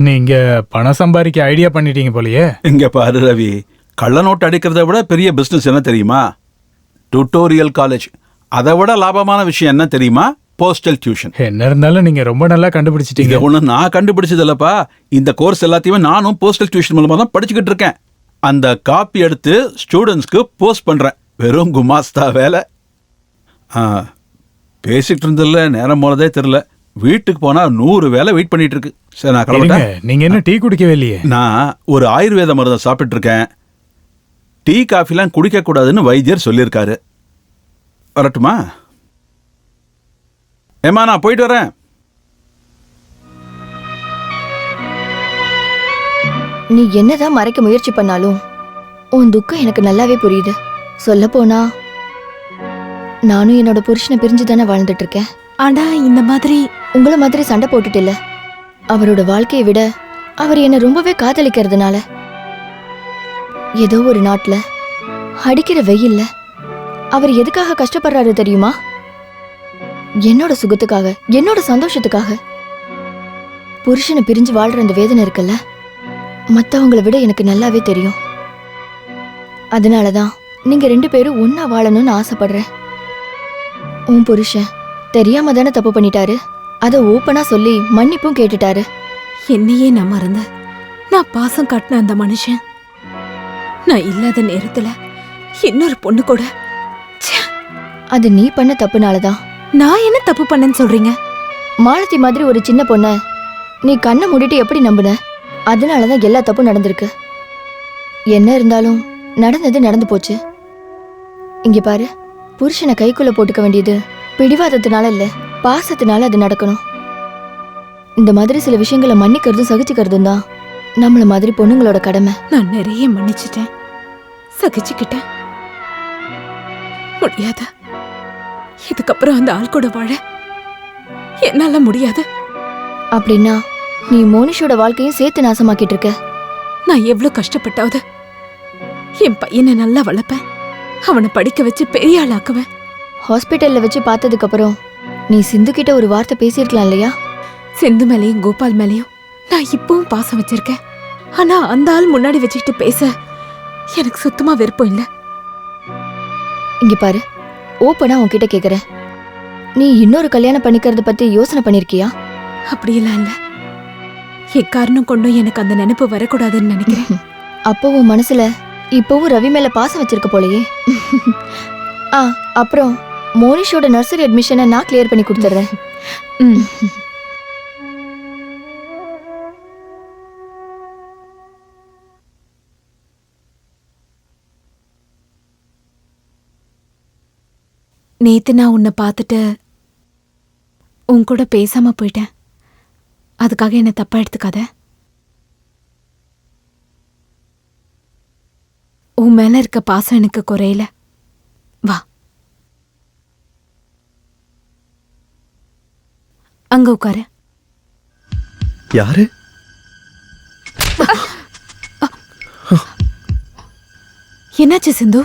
நீங்க பணம் சம்பாதிக்க ஐடியா பண்ணிட்டீங்க போலயே. இங்க பாரு ரவி, கள்ள நோட்டு அடிக்கிறத விட பெரிய பிசினஸ் என்ன தெரியுமா? Tutorial college. அதை விட லாபமான விஷயம் என்ன தெரியுமா? Postal tuition. என்ன இருந்தாலும் நீங்க ரொம்ப நல்லா கண்டுபிடிச்சிட்டீங்க. இதை ஒண்ணு நான் கண்டுபிடிச்சது இல்லப்பா. இந்த கோர்ஸ் எல்லாத்தையுமே நானும் போஸ்டல் டியூஷன் மூலமா தான் படிச்சுக்கிட்டு இருக்கேன். அந்த காப்பி எடுத்து ஸ்டூடெண்ட்ஸ்க்கு போஸ்ட் பண்றேன். வெறும் குமாஸ்தா வேலை. பேசிக்கிட்டு இருந்ததில்ல, நேரம் போனதே தெரியல. வீட்டுக்கு போனா 100 வேலை வெயிட் பண்ணிட்டு இருக்கு. சரி, நான் கிளம்பட்டேன். நீங்க என்ன டீ குடிக்கவே இல்லையே? நான் ஒரு ஆயுர்வேத மருந்தம் சாப்பிட்டு இருக்கேன். டீ காஃபிலாம் குடிக்க கூடாதுன்னு வைத்தியர் சொல்லியிருக்காரு. வரட்டுமா? ஏமா, நான் போயிட்டு வரேன். நீ என்னதான் மறைக்க முயற்சி பண்ணாலும் உன் துக்கம் எனக்கு நல்லாவே புரியுது. சொல்ல போனா நானும் என்னோட புருஷனை பிரிஞ்சு தானே வாழ்ந்துட்டு இருக்கேன். ஆனா இந்த மாதிரி உங்களை மாதிரி சண்டை போட்டுட்டு இல்ல. அவரோட வாழ்க்கையை விட அவர் என்னை ரொம்பவே காதலிக்கிறதுனால ஏதோ ஒரு நாட்டுல அடிக்கிற வெயில்ல அவர் எதுக்காக கஷ்டப்படுறாரு தெரியுமா? என்னோட சுகத்துக்காக, என்னோட சந்தோஷத்துக்காக. புருஷனை பிரிஞ்சு வாழ்ற அந்த வேதனை இருக்குல்ல, மத்தவங்களை விட எனக்கு நல்லாவே தெரியும். அதனாலதான் நீங்க 2 பேரும் ஒன்னா வாழணும்னு ஆசைப்படுறேன். உன் புருஷன் தெரியாம தானே தப்பு பண்ணிட்டாரு. அதை ஓப்பனா சொல்லி மன்னிப்பும் கேட்டுட்டாரு. என்னையே நான் மறந்தேன். நான் பாசம் காட்டின அந்த மனுஷன் நான் இல்லாத நேரத்துல இன்னொரு பொண்ணு கூட. ச்சே. அது நீ பண்ண தப்புனாலதான். நான் என்ன தப்பு பண்ணேன்னு சொல்றீங்க? மாலதி மாதிரி ஒரு சின்ன பொண்ண நீ கண்ணை மூடிட்டு எப்படி நம்புன? அதனாலதான் எல்லா தப்பும் நடந்திருக்கு. என்ன இருந்தாலும் நடந்தது நடந்து போச்சு. இங்க பாரு, புருஷனை கைக்குள்ள போட்டுக்க வேண்டியது பிடிவாதத்தினால இல்ல, பாசத்தினால அது நடக்கணும். இந்த மாதிரி சில விஷயங்களை மன்னிக்கிறதும் சகிச்சுக்கிறதும் தான் நம்மள மாதிரி பொண்ணுங்களோட கடமை. நான் நிறைய மன்னிச்சிட்டேன், சகிச்சுக்கிட்டேன். முடியாது. இதுக்கப்புறம் அந்த ஆள் கூட வாழ என்னால முடியாது. அப்படின்னா நீ மோனிஷோட வாழ்க்கையும் சேர்த்து நாசமாக்கிட்டு இருக்க. நான் எவ்வளவு கஷ்டப்பட்டாவது என் பையனை நல்லா வளர்ப்பேன், அவனை படிக்க வச்சு பெரிய ஆளாக்குவேன். ஹாஸ்பிட்டல்ல வச்சு பார்த்ததுக்கு அப்புறம் நீ சிந்து கிட்ட ஒரு வார்த்தை பேசியிருக்கலாம் இல்லையா? சிந்து மேலையும் கோபால் மேலையும் நான் இப்பவும் பாசம் வச்சிருக்கேன். ஆனா அந்த ஆள் முன்னாடி வச்சுக்கிட்டு பேச எனக்கு சுத்தமா விருப்பம் இல்லை. இங்க பாரு, ஓப்பனா உன்கிட்ட கேக்குறேன், நீ இன்னொரு கல்யாணம் பண்ணிக்கிறத பத்தி யோசனை பண்ணிருக்கியா? அப்படியெல்லாம் இல்ல. எக்காரணம் கொண்டும் எனக்கு அந்த நினைப்பு வரக்கூடாதுன்னு நினைக்கிறேன். அப்போ உன் மனசுல இப்பவும் ரவி மேல பாசம் வச்சிருக்க போலயே. அப்புறம் மோனிஷோட நர்சரி அட்மிஷனை நான் கிளியர் பண்ணி கொடுத்துறேன். நேத்து நான் உன்னை பார்த்துட்டு உன் கூட பேசாம போயிட்டேன். அதுக்காக என்ன தப்பா எடுத்துக்காத. உன் மேல இருக்க பாசம் எனக்கு குறையல. வா, அங்க உட்காரு. யாரு? என்னாச்சு சிந்து?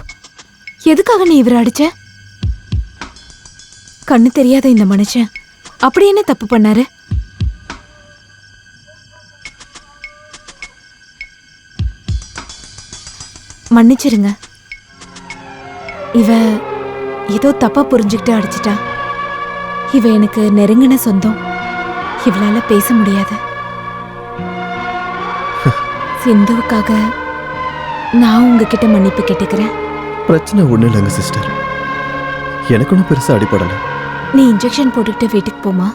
எதுக்காக நீ இவரை அடிச்ச? கண்ணு தெரியாத இந்த மனுஷன் அப்படி என்ன தப்பு பண்ணாரு? மன்னிச்சிருங்க. இவ ஏதோ தப்பா புரிஞ்சுக்கிட்டு அடிச்சிட்டா. இவ எனக்கு நெருங்கின சொந்தம். இவளால பேச முடியாது. சிந்துவுக்காக நான் உங்ககிட்ட மன்னிப்பு கேட்டுக்கிறேன். பிரச்சனை ஒண்ணு இல்லைங்க சிஸ்டர், எனக்கு ஒன்றும் பெருசா அடிப்படலை. நீ இன்ஜெக்ஷன் போட்டுக்கிட்டு வீட்டுக்கு போமா,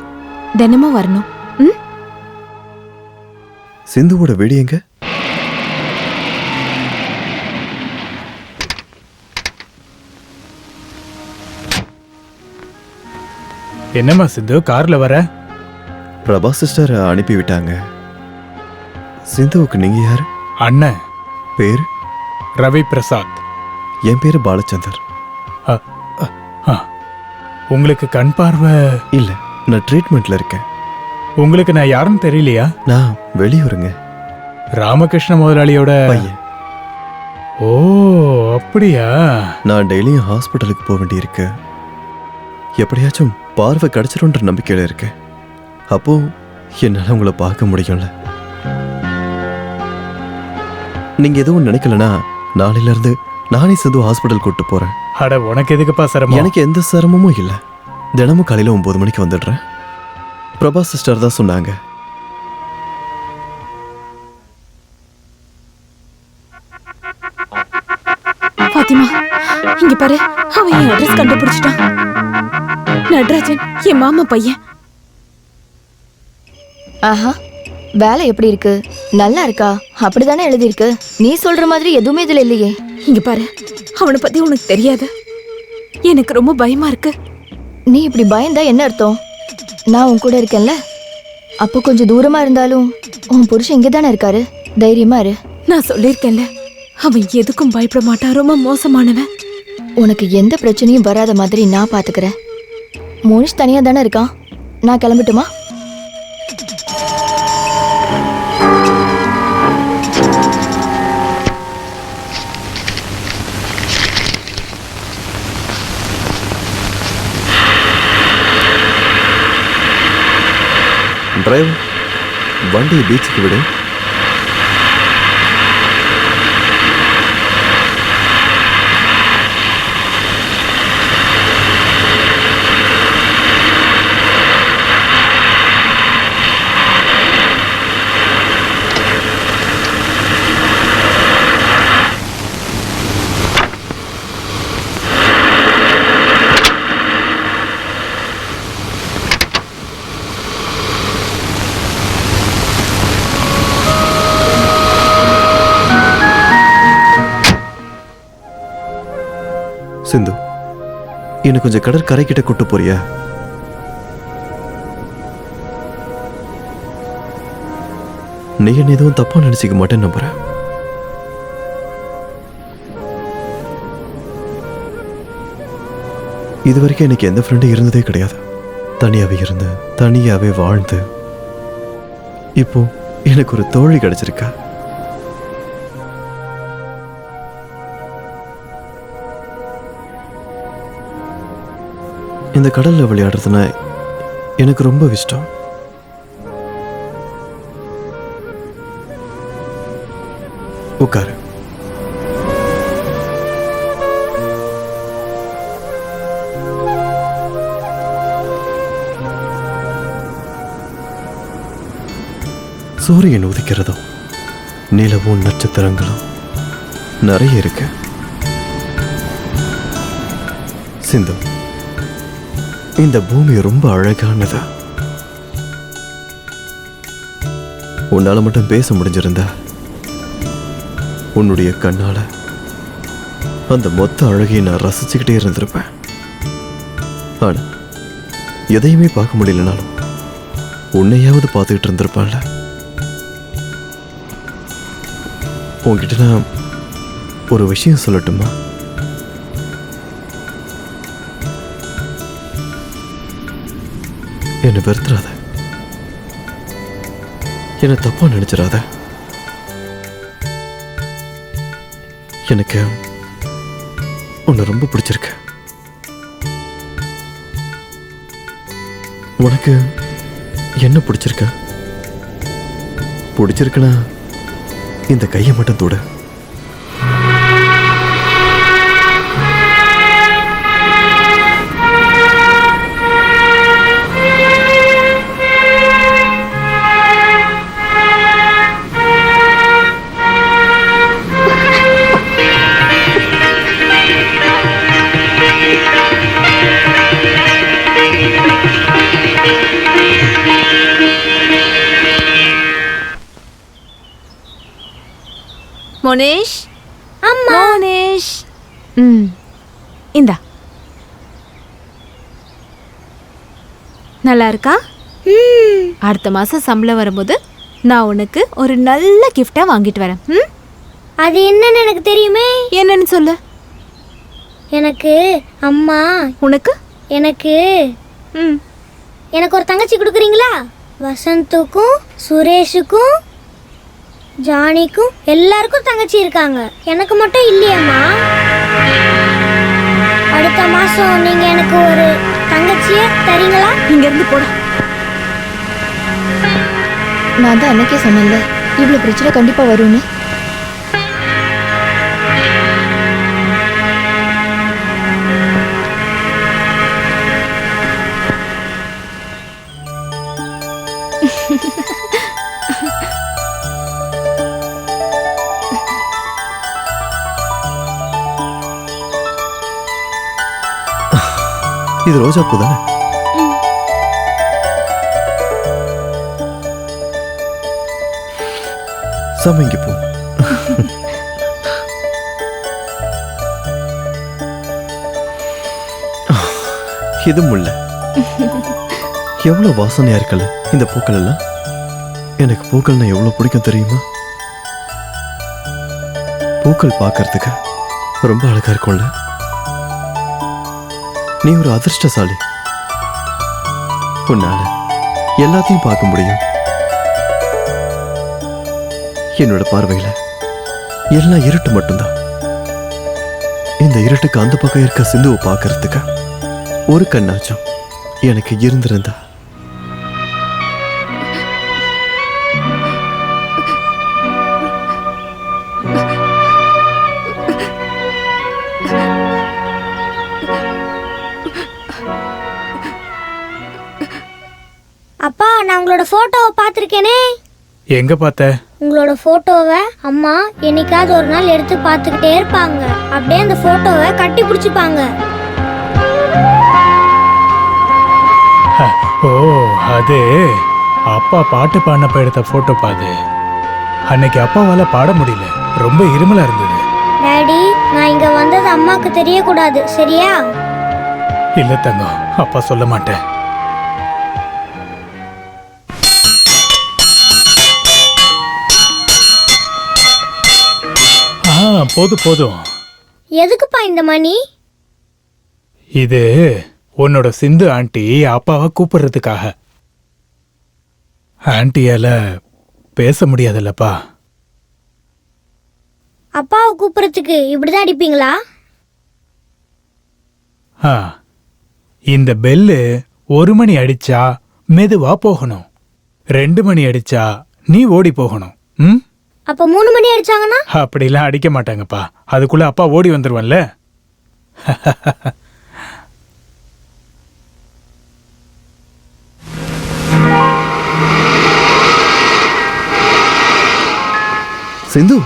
தினமும் வரணும். சிந்துவோட வீடு எங்க? என்னம்மா சிந்து கார்ல வர? பிரபா சிஸ்டர் அனுப்பி விட்டாங்க. சிந்துவுக்கு நீங்க யாரு? அண்ணன். பேரு ரவி பிரசாத். என் பேரு பாலச்சந்தர். உங்களுக்கு கண் பார்வை இல்ல, நான் ட்ரீட்மெண்ட்ல இருக்கேன். உங்களுக்கு நான் யாருன்னு தெரியலையா? நான் வெளியூருங்க. ராமகிருஷ்ண முதலாளியோட பையன். ஓ அப்படியா? நான் டெய்லியும் ஹாஸ்பிட்டலுக்கு போக வேண்டியிருக்கு. எப்படியாச்சும் பார்வை கிடைச்சிரும்ன்ற நம்பிக்கையில இருக்கேன். அப்போ என்னால உங்களை பார்க்க முடியும்ல. நீங்க எதுவும் நினைக்கலனா நாளையில இருந்து நானே சிந்து ஹாஸ்பிட்டல் கூட்டு போறேன். அட உனக்கு எதுக்குப்பா சிரமம்? எனக்கு எந்த சிரமமும் இல்லை. தினமும் காலையில் 9 மணிக்கு வந்துடுறேன். பிரபா சிஸ்டர் தான் சொன்னாங்க. பாத்திமா, இங்க பாரு, அவன் என் அட்ரஸ் கண்டுபிடிச்சிட்டான். நடராஜன் என் மாமா பையன். ஆஹா, வேலை எப்படி இருக்கு? நல்லா இருக்கா? அப்படிதானே எழுதியிருக்கு. நீ சொல்ற மாதிரி எதுவுமே இதுல இல்லையே. இங்க பாரு, அவனை பத்தி உனக்கு தெரியாது. எனக்கு ரொம்ப பயமா இருக்கு. நீ இப்படி பயந்தா என்ன அர்த்தம்? நான் உன் கூட இருக்கேன்ல. அப்போ கொஞ்சம் தூரமா இருந்தாலும் உன் புருஷன் இங்கே தானே இருக்காரு. தைரியமா இரு. நான் சொல்லியிருக்கேன்ல, அவன் எதுக்கும் பயப்பட மாட்டான். ரொம்ப மோசமானவன். உனக்கு எந்த பிரச்சனையும் வராத மாதிரி நான் பாத்துக்கிறேன். மோனிஷ் தனியா தானே இருக்கான். நான் கிளம்பட்டுமா? டிரைவர், வண்டியை பீச்சுக்கு விடு. சிந்து, என்ன கொஞ்சம் கடற்கரை கிட்ட கூட்டு போறியா? நீ என்ன எதுவும் தப்பா நினைச்சிக்க மாட்டேன்னு நம்புறேன். இது வரைக்கும் எனக்கு எந்த ஃப்ரெண்டும் இருந்ததே கிடையாது. தனியாவே இருந்து தனியாவே வாழ்ந்து இப்போ எனக்கு ஒரு தோழி கிடைச்சிருக்கா. இந்த கடல்ல விளையாடுறதுனா எனக்கு ரொம்ப இஷ்டம். உட்காரு. சூரியன் உதிக்கிறதும் நிலவும் நட்சத்திரங்களும் நிறைய இருக்கு. சிந்து, இந்த பூமி ரொம்ப அழகானதா. உன்னால மட்டும் பேச முடிஞ்சிருந்தா உன்னுடைய கண்ணால அந்த மொத்த அழகையை நான் ரசிச்சுக்கிட்டே இருந்திருப்பேன். ஆனா எதையுமே பார்க்க முடியலனாலும் உன்னையாவது பார்த்துக்கிட்டு இருந்திருப்பான்ல. உன்கிட்ட நான் ஒரு விஷயம் சொல்லட்டுமா? என்னை வெறுத்துறாத, என்னை தப்பா நினைச்சிடாத. எனக்கு உன்னை ரொம்ப பிடிச்சிருக்கு. உனக்கு என்ன பிடிச்சிருக்க? பிடிச்சிருக்குன்னா இந்த கையை மட்டும் தொடு. மோனிஷ், அம்மா. மோனிஷ், இந்தா. நல்லா இருக்கா? அடுத்த மாசம் சம்பளம் வரும்போது நான் உனக்கு ஒரு நல்ல கிஃப்டா வாங்கிட்டு வரேன். அது என்னன்னு எனக்கு தெரியுமே. என்னன்னு சொல்லு. எனக்கு அம்மா, உனக்கு எனக்கு எனக்கு ஒரு தங்கச்சி கொடுக்குறீங்களா? வசந்துக்கும் சுரேஷுக்கும் ஜானிக்கும் எல்லாருக்கும் தங்கச்சி இருக்காங்க. எனக்கு மட்டும் இல்லையாம்மா? அடுத்த மாசம் நீங்க எனக்கு ஒரு தங்கச்சிய தரீங்களா? இங்க இருந்து போட. நான் தான் அன்னைக்கே சொன்னேன்ல, இவ்வளவு பிரச்சனை கண்டிப்பா வரும்னு. இது ரோஜா பூ தானே? சமங்கி பூ. இது முல்லை. எவ்வளவு வாசனையா இருக்கல இந்த பூக்கள் எல்லாம். எனக்கு பூக்கள்னா எவ்வளவு பிடிக்கும் தெரியுமா? பூக்கள் பார்க்கறதுக்கு ரொம்ப அழகா இருக்கும்ல. நீ ஒரு அதிர்ஷ்டசாலி. உன்னால எல்லாத்தையும் பார்க்க முடியும். என்னோட பார்வையில எல்லாம் இருட்டு மட்டும்தான். இந்த இருட்டுக்கு அந்த பக்கம் இருக்க சிந்துவை பார்க்கறதுக்கு ஒரு கண்ணாச்சும் எனக்கு இருந்திருந்தா. அப்பா, நான் உங்களோட போட்டோவை பார்த்துருக்கேனே. எங்க பார்த்த? உங்களோட போட்டோவை அம்மா என்னைக்காவது ஒரு நாள் எடுத்து பார்த்துக்கிட்டே இருப்பாங்க. அப்படியே அந்த போட்டோவை கட்டி பிடிச்சிப்பாங்க. ஓ, அது அப்பா பாட்டு பாடினப்ப எடுத்த போட்டோ பாது. அன்னைக்கு அப்பாவால பாட முடியல, ரொம்ப இருமலா இருந்தது. டாடி, நான் இங்க வந்தது அம்மாக்கு தெரியக்கூடாது, சரியா? இல்ல தங்கம், அப்பா சொல்ல மாட்டேன். போதும் போதும். எதுக்குப்பா இந்த மணி? இது உன்னோட சிந்து ஆண்டி அப்பாவை கூப்பிடுறதுக்காக. ஆண்டியால பேச முடியாதுல்லப்பா. அப்பாவை கூப்பிடுறதுக்கு இப்படிதான் அடிப்பீங்களா? இந்த பெல்லு 1 மணி அடிச்சா மெதுவா போகணும், 2 மணி அடிச்சா நீ ஓடி போகணும். ம், அப்ப 3 மணி அடிச்சாங்கன்னா? அப்படிலாம் அடிக்க மாட்டாங்கப்பா, அதுக்குள்ள அப்பா ஓடி வந்துருவான்ல. சிந்து,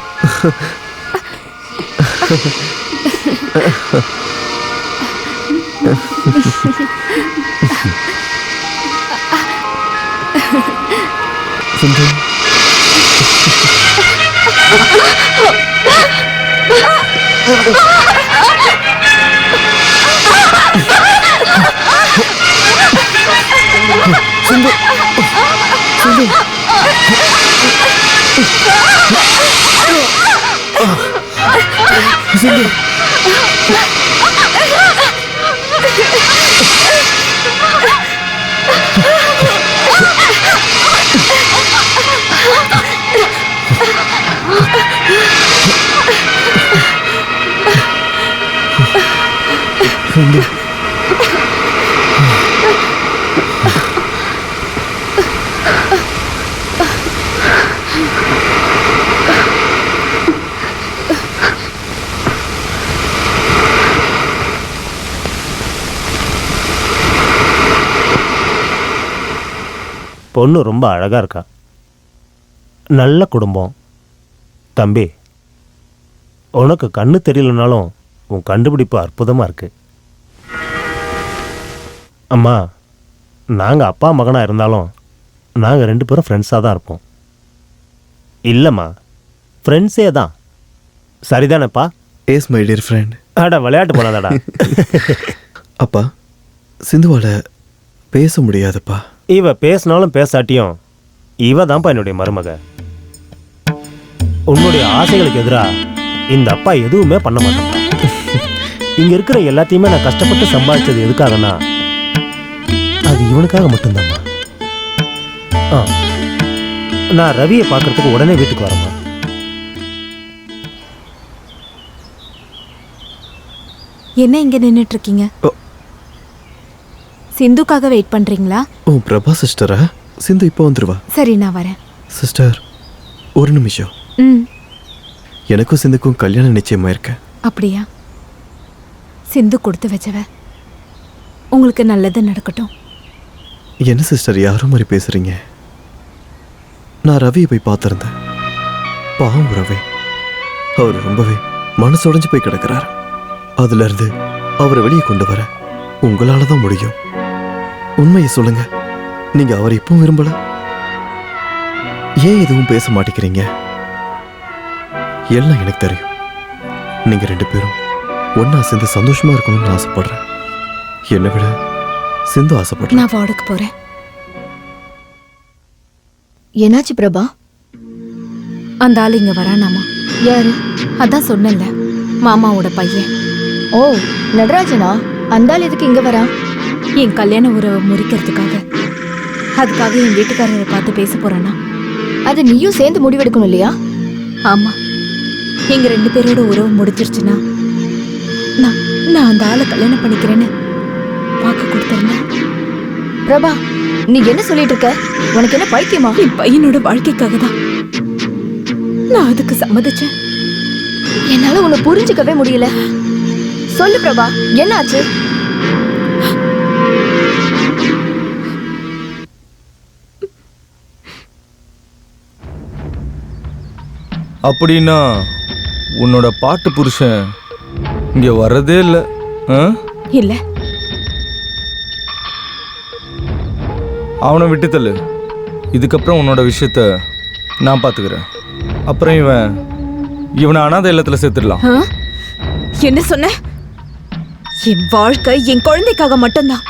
சிந்து, சிந்து, சிந்து, சிந்து. சிந்து. பொண்ணு ரொம்ப அழகா இருக்கா, நல்ல குடும்பம். தம்பி, உனக்கு கண்ணு தெரியலனாலும் உன் கண்டுபிடிப்பு அற்புதமாக இருக்கு. அம்மா, நாங்கள் அப்பா மகனாக இருந்தாலும் நாங்கள் 2 பேரும் ஃப்ரெண்ட்ஸாக தான் இருப்போம். இல்லைம்மா, ஃப்ரெண்ட்ஸே தான். சரிதானேப்பா? Yes my dear friend. அடா, விளையாட்டு போனாதாடா. அப்பா, சிந்துவால பேச முடியாதுப்பா. இவ பேசினாலும் பேசாட்டியும் இவ தான்ப்பா என்னுடைய மருமக. உன்னுடைய ஆசைகளுக்கு எதிராக இந்த அப்பா எதுவுமே பண்ண மாட்டேன். இங்க இருக்கிற எல்லாத்தையுமே நான் கஷ்டப்பட்டு சம்பாதிச்சது எதுக்காகனா அது இவனுக்காக மட்டும்தாம்மா. நான் ரவியை பார்க்கறதுக்கு உடனே வீட்டுக்கு வரேம்மா. என்ன இங்க நின்னுட்டு இருக்கீங்க? சிந்துக்காக வெயிட் பண்றீங்களா? ஓ, பிரபா சிஸ்டரா? சிந்து இப்போ வந்துருவா. சரி, நான் வரேன். சிஸ்டர், ஒரு நிமிஷம். எனக்கும் சிந்துக்கும் கல்யாணம் நிச்சயமா இருக்கு. அப்படியா? சிந்து கொடுத்து வச்சவ. உங்களுக்கு நல்லது நடக்கட்டும். என்ன சிஸ்டர் யாரும் மாதிரி பேசுறீங்க? நான் ரவியை போய் பார்த்திருந்தேன். பாவம் ரவி, அவர் ரொம்பவே மனசுடைஞ்சு போய் கிடக்கிறார். அதுல இருந்து அவரை வெளியே கொண்டு வர உங்களால தான் முடியும். உண்மையை சொல்லுங்க, நீங்க அவரை இப்பவும் விரும்பல? ஏன் எதுவும் பேச மாட்டேங்கிறீங்க? எல்லாம் எனக்கு தெரியும். நீங்க 2 பேரும் ஒன்னா சேர்ந்து சந்தோஷமா இருக்கணும்னு ஆசைப்படுறேன். என்னை விட சிந்து ஆசைப்படுறேன். நான் வார்டுக்கு போறேன். என்னாச்சு பிரபா? அந்த ஆள் இங்க வரானாமா? யாரு? அதான் சொன்னல, மாமாவோட பையன். ஓ, நடராஜனா? அந்த ஆள் எதுக்கு இங்க வரா? என் கல்யாண உறவை முறிக்கிறதுக்காக. அதுக்காக என் வீட்டுக்காரரை பார்த்து பேச போறானா? அது நீயும் சேர்ந்து முடிவெடுக்கணும் இல்லையா? ஆமா, எங்க 2 பேரோட உறவு முடிச்சிருச்சுன்னா நான் அந்த ஆளை கல்யாணம் பண்ணிக்கிறேன்னு வாக்கு கொடுத்திருந்தேன். பிரபா, நீ என்ன சொல்லிட்டு இருக்க? உனக்கு என்ன பைத்தியமா? என் பையனோட வாழ்க்கைக்காக தான் நான் அதுக்கு சம்மதிச்சேன். என்னால உன்னை புரிஞ்சுக்கவே முடியல. சொல்லு பிரபா, என்ன ஆச்சு? அப்படின்னா உன்னோட பாட்டு புருஷன் இங்க வர்றதே இல்லை. இல்ல, அவனை விட்டு தள்ளு. இதுக்கப்புறம் உன்னோட விஷயத்த நான் பார்த்துக்கிறேன். அப்புறம் இவனை அனாதை இல்லத்துல சேர்த்துடலாம். என்ன சொன்ன? என் வாழ்க்கை என் குழந்தைக்காக மட்டும்தான்.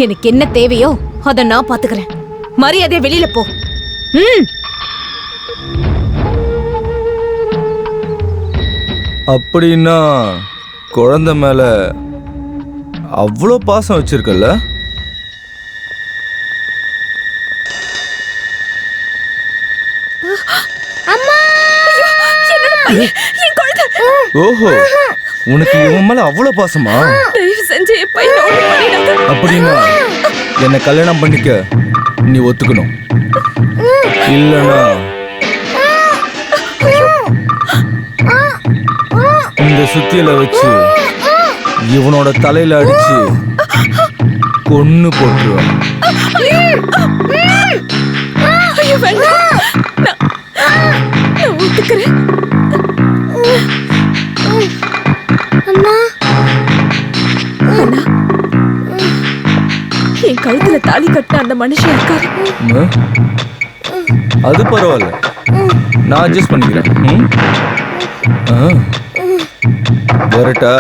எனக்கு என்ன தேவையோ அதை நான் பாத்துக்கிறேன். மரியாதையா வெளியில போ. அப்படின்னா குழந்தை மேல அவ்வளோ பாசம் வச்சிருக்கல? ஓஹோ, உனக்கு இவன் மேல அவ்வளவு பாசமா? அப்படின்னா என்ன கல்யாணம் பண்ணிக்க நீ ஒத்துக்கணும். இல்லனா இந்த சுத்தியில வச்சு இவனோட தலையில அடிச்சு கொன்னு போட்டுருவான். என் கழுத்துல தாலி கட்டின அந்த மனுஷன் இருக்காரு. அது பரவாயில்ல, நான் அட்ஜஸ்ட் பண்ணிக்கிறேன். வரட்டா?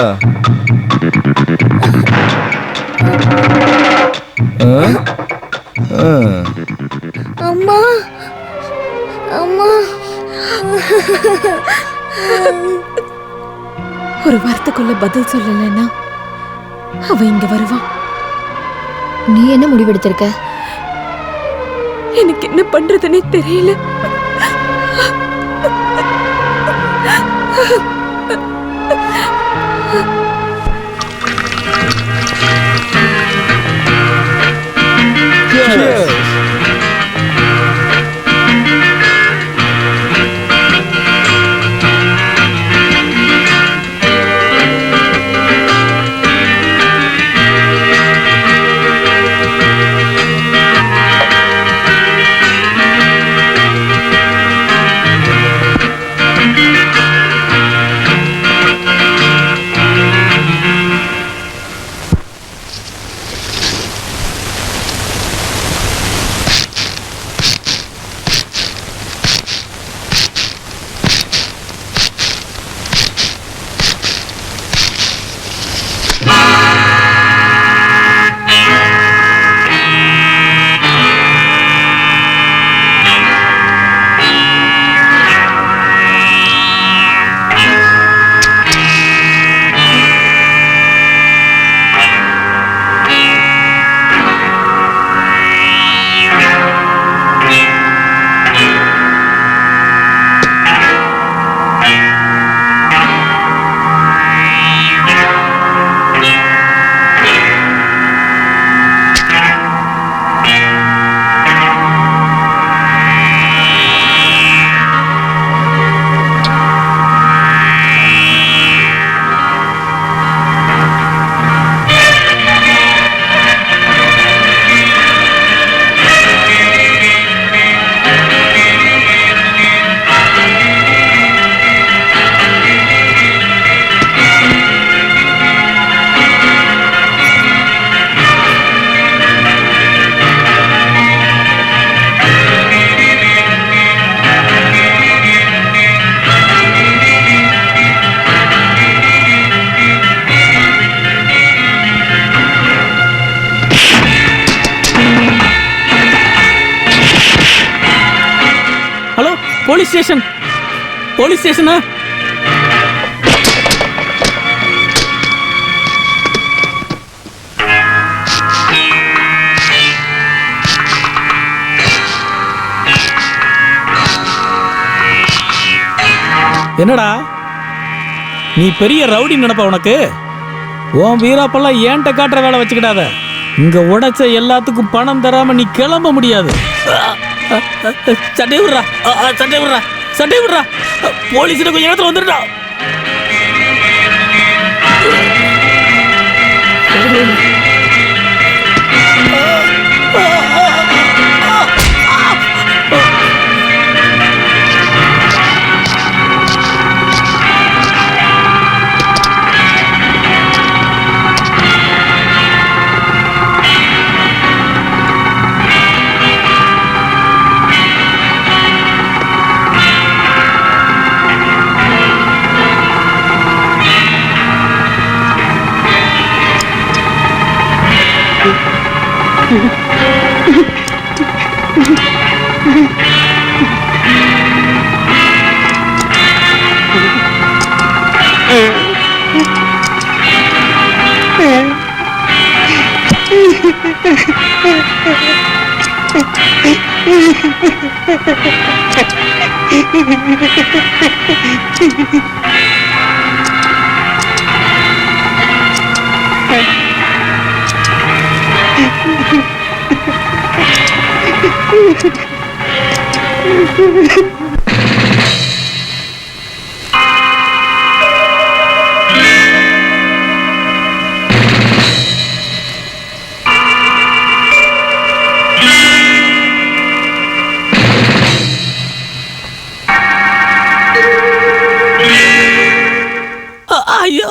அம்மா அம்மா, ஒரு வார்த்தைக்குள்ள பதில் சொல்லலைன்னா அவன் இங்க வருவான். நீ என்ன முடிவெடுத்திருக்க? எனக்கு என்ன பண்றதுன்னே தெரியல. ஸ்டேஷன். போலீஸ் ஸ்டேஷனா? என்னடா நீ பெரிய ரவுடி நினைப்ப உனக்கு? உன் வீராப்பெல்லாம் ஏன்ட்ட காட்டுற வேலை வச்சுக்கிடாத. இங்க உடைச்ச எல்லாத்துக்கும் பணம் தராம நீ கிளம்ப முடியாது. சட்டை விடுறா, சட்டை விடுறா, சட்டை விடுறா. போலீஸ் கொஞ்சம் இடத்துல வந்துடுறா. ஐயோ,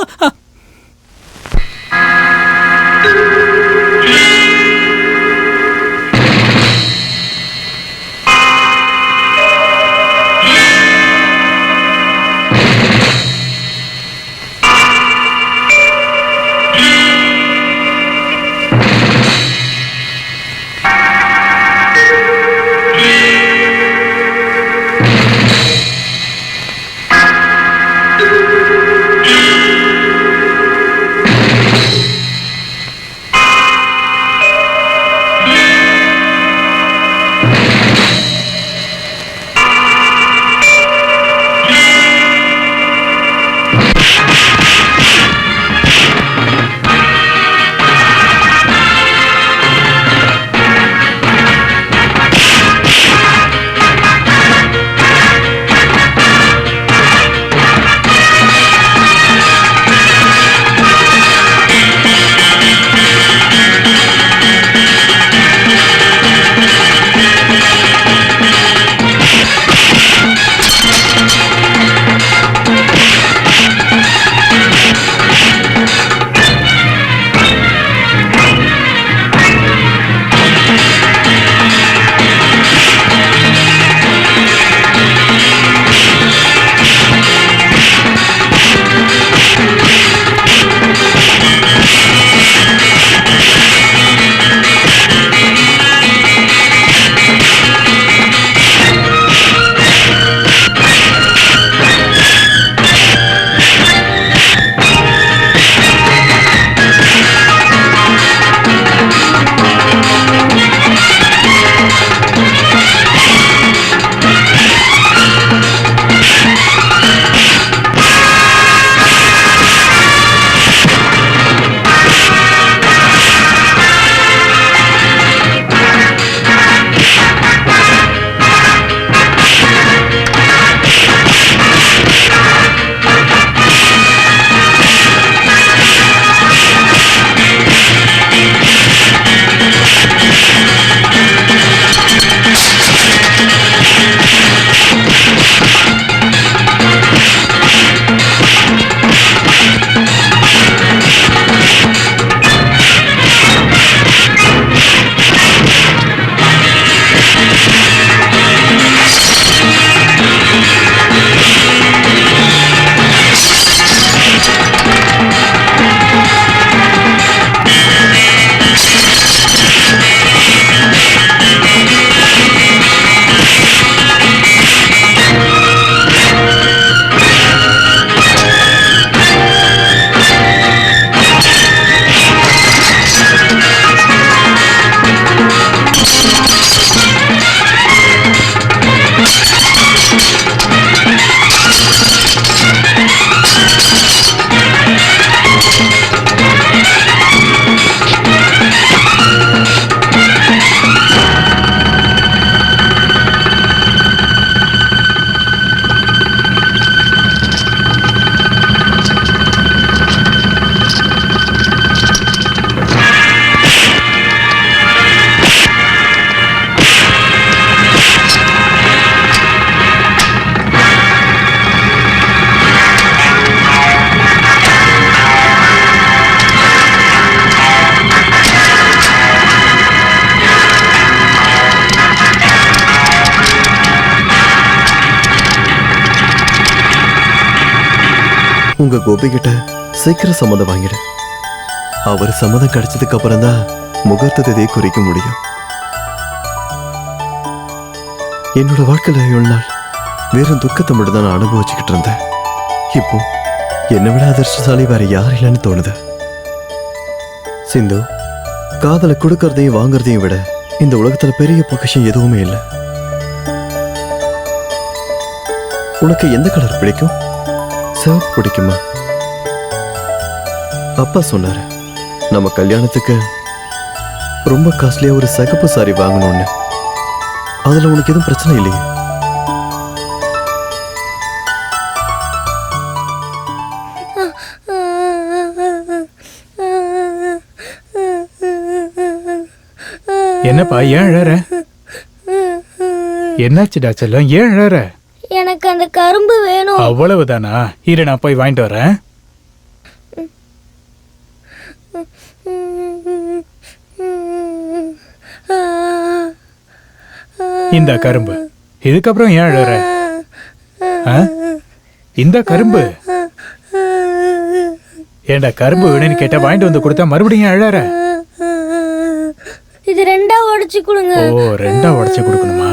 உங்க கோபி கிட்ட சீக்கிரம் சம்மதம் வாங்கிடு. அவர் சம்மதம் கிடைச்சதுக்கு அப்புறம் தான் முகூர்த்த தேதியை குறிக்க முடியும். என்னோட வாழ்க்கையில இவ்வளவு நாள் வெறும் துக்கத்தை மட்டும் தான் நான் அனுபவிச்சுக்கிட்டு இருந்தேன். இப்போ என்னை விட அதிர்ஷ்டசாலி வேற யார் இல்லைன்னு தோணுது. சிந்து, காதலை கொடுக்கறதையும் வாங்குறதையும் விட இந்த உலகத்துல பெரிய பொக்கிஷம் எதுவுமே இல்லை. உனக்கு எந்த கலர் பிடிக்கும்? சிவப்பு பிடிக்குமா? அப்பா சொன்னாரு நம்ம கல்யாணத்துக்கு ரொம்ப காஸ்ட்லியா ஒரு சிகப்பு சாரி வாங்கணும்னு. அதுல உனக்கு எதுவும் பிரச்சனை இல்லையே? என்னப்பா ஏன் அழற? என்னாச்சுடா செல்லம், ஏன் அழற? எனக்கு அந்த கரும்பு வேணும். அவ்வளவுதானா? இரு நான் போய் வாங்கிட்டு வரேன். இந்த கரும்பு. இதுக்கப்புறம் ஏன் அழற? இந்த கரும்பு. ஏண்டா கரும்பு வேணும்னு கேட்டா வாங்கிட்டு வந்து கொடுத்தா மறுபடியும் அழற? இது ரெண்டா உடைச்சு கொடுங்க. ஓ, ரெண்டா உடைச்சு கொடுக்கணுமா?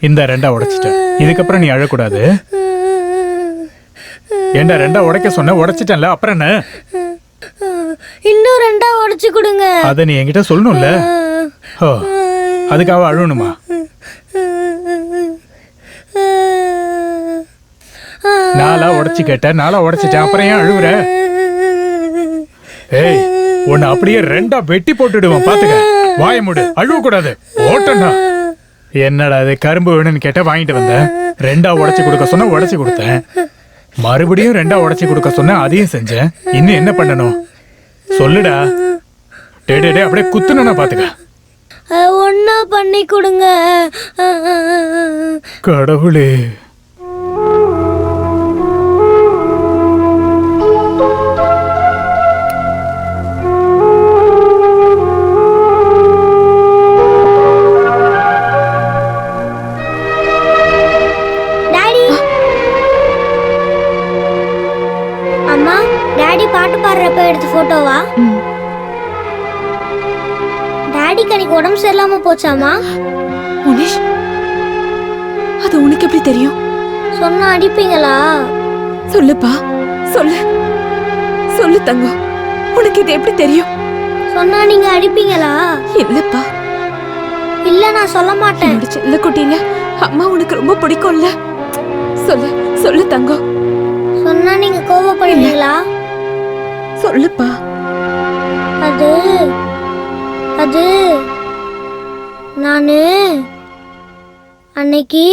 இந்த ரெண்டா உடைச்சிட்டேன். இதுக்கப்புறம் நீ அழக்கூடாது. ஏண்டா ரெண்டா உடைக்க சொன்ன, உடைச்சிட்டேன்ல, அப்புறம் என்ன? இன்னும் ரெண்டா உடைச்சு கொடுங்க. அத நீ என்கிட்ட சொல்லணும்ல. ஓ, அதுக்காக அழணுமா? நாளா உடைச்சு கேட்ட, நாளா உடைச்சிட்டேன், அப்புறம் ஏன் அழுவுற? ஏய், உன்னை அப்படியே ரெண்டா வெட்டி போட்டுடுவோம், பாத்துக்க. வாய மூடு, அழுவ கூடாது. ஓட்டண்டா. என்னடா அது, கரும்பு வேணும்னு கேட்ட வாங்கிட்டு வந்தேன். ரெண்டா உடைச்சு கொடுக்க சொன்ன, உடைச்சு கொடுத்தேன். மறுபடியும் ரெண்டா உடைச்சு கொடுக்க சொன்ன, அதையும் செஞ்சேன். இன்னும் என்ன பண்ணணும் சொல்லுடா. டே அப்படியே குத்துனா பாத்துக்க. ஒன்னா பண்ணி கொடுங்க. கடவுளே. பாட்டு பாடுறப்ப எடுத்த போட்டோவா? டாடிக்கு அன்னைக்கு உடம்பு சரியில்லாம போச்சாமா? முனிஷ், அது உனக்கு எப்படி தெரியும்? சொன்னா அடிப்பீங்களா? சொல்லுப்பா, சொல்லு சொல்லு தங்கம், உனக்கு இது எப்படி தெரியும்? சொன்னா நீங்க அடிப்பீங்களா? இல்லப்பா. இல்ல, நான் சொல்ல மாட்டேன். செல்ல குட்டில அம்மா உனக்கு ரொம்ப பிடிக்கும்ல. சொல்லு சொல்லு தங்கம். சொன்னா நீங்க கோவப்படுவீங்களா? சொல்லுப்பா. அது நானு அன்னைக்கு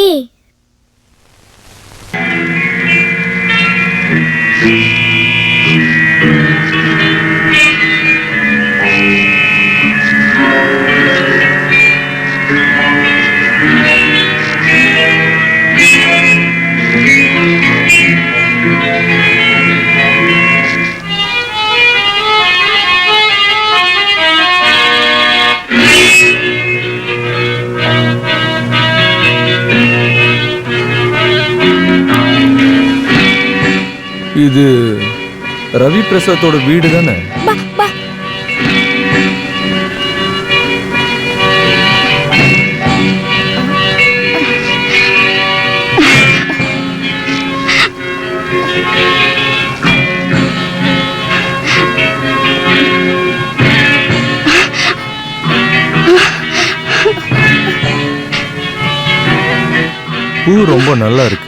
இது ரவி பிரசாத்தோட வீடு தானே? பூ ரொம்ப நல்லா இருக்கு.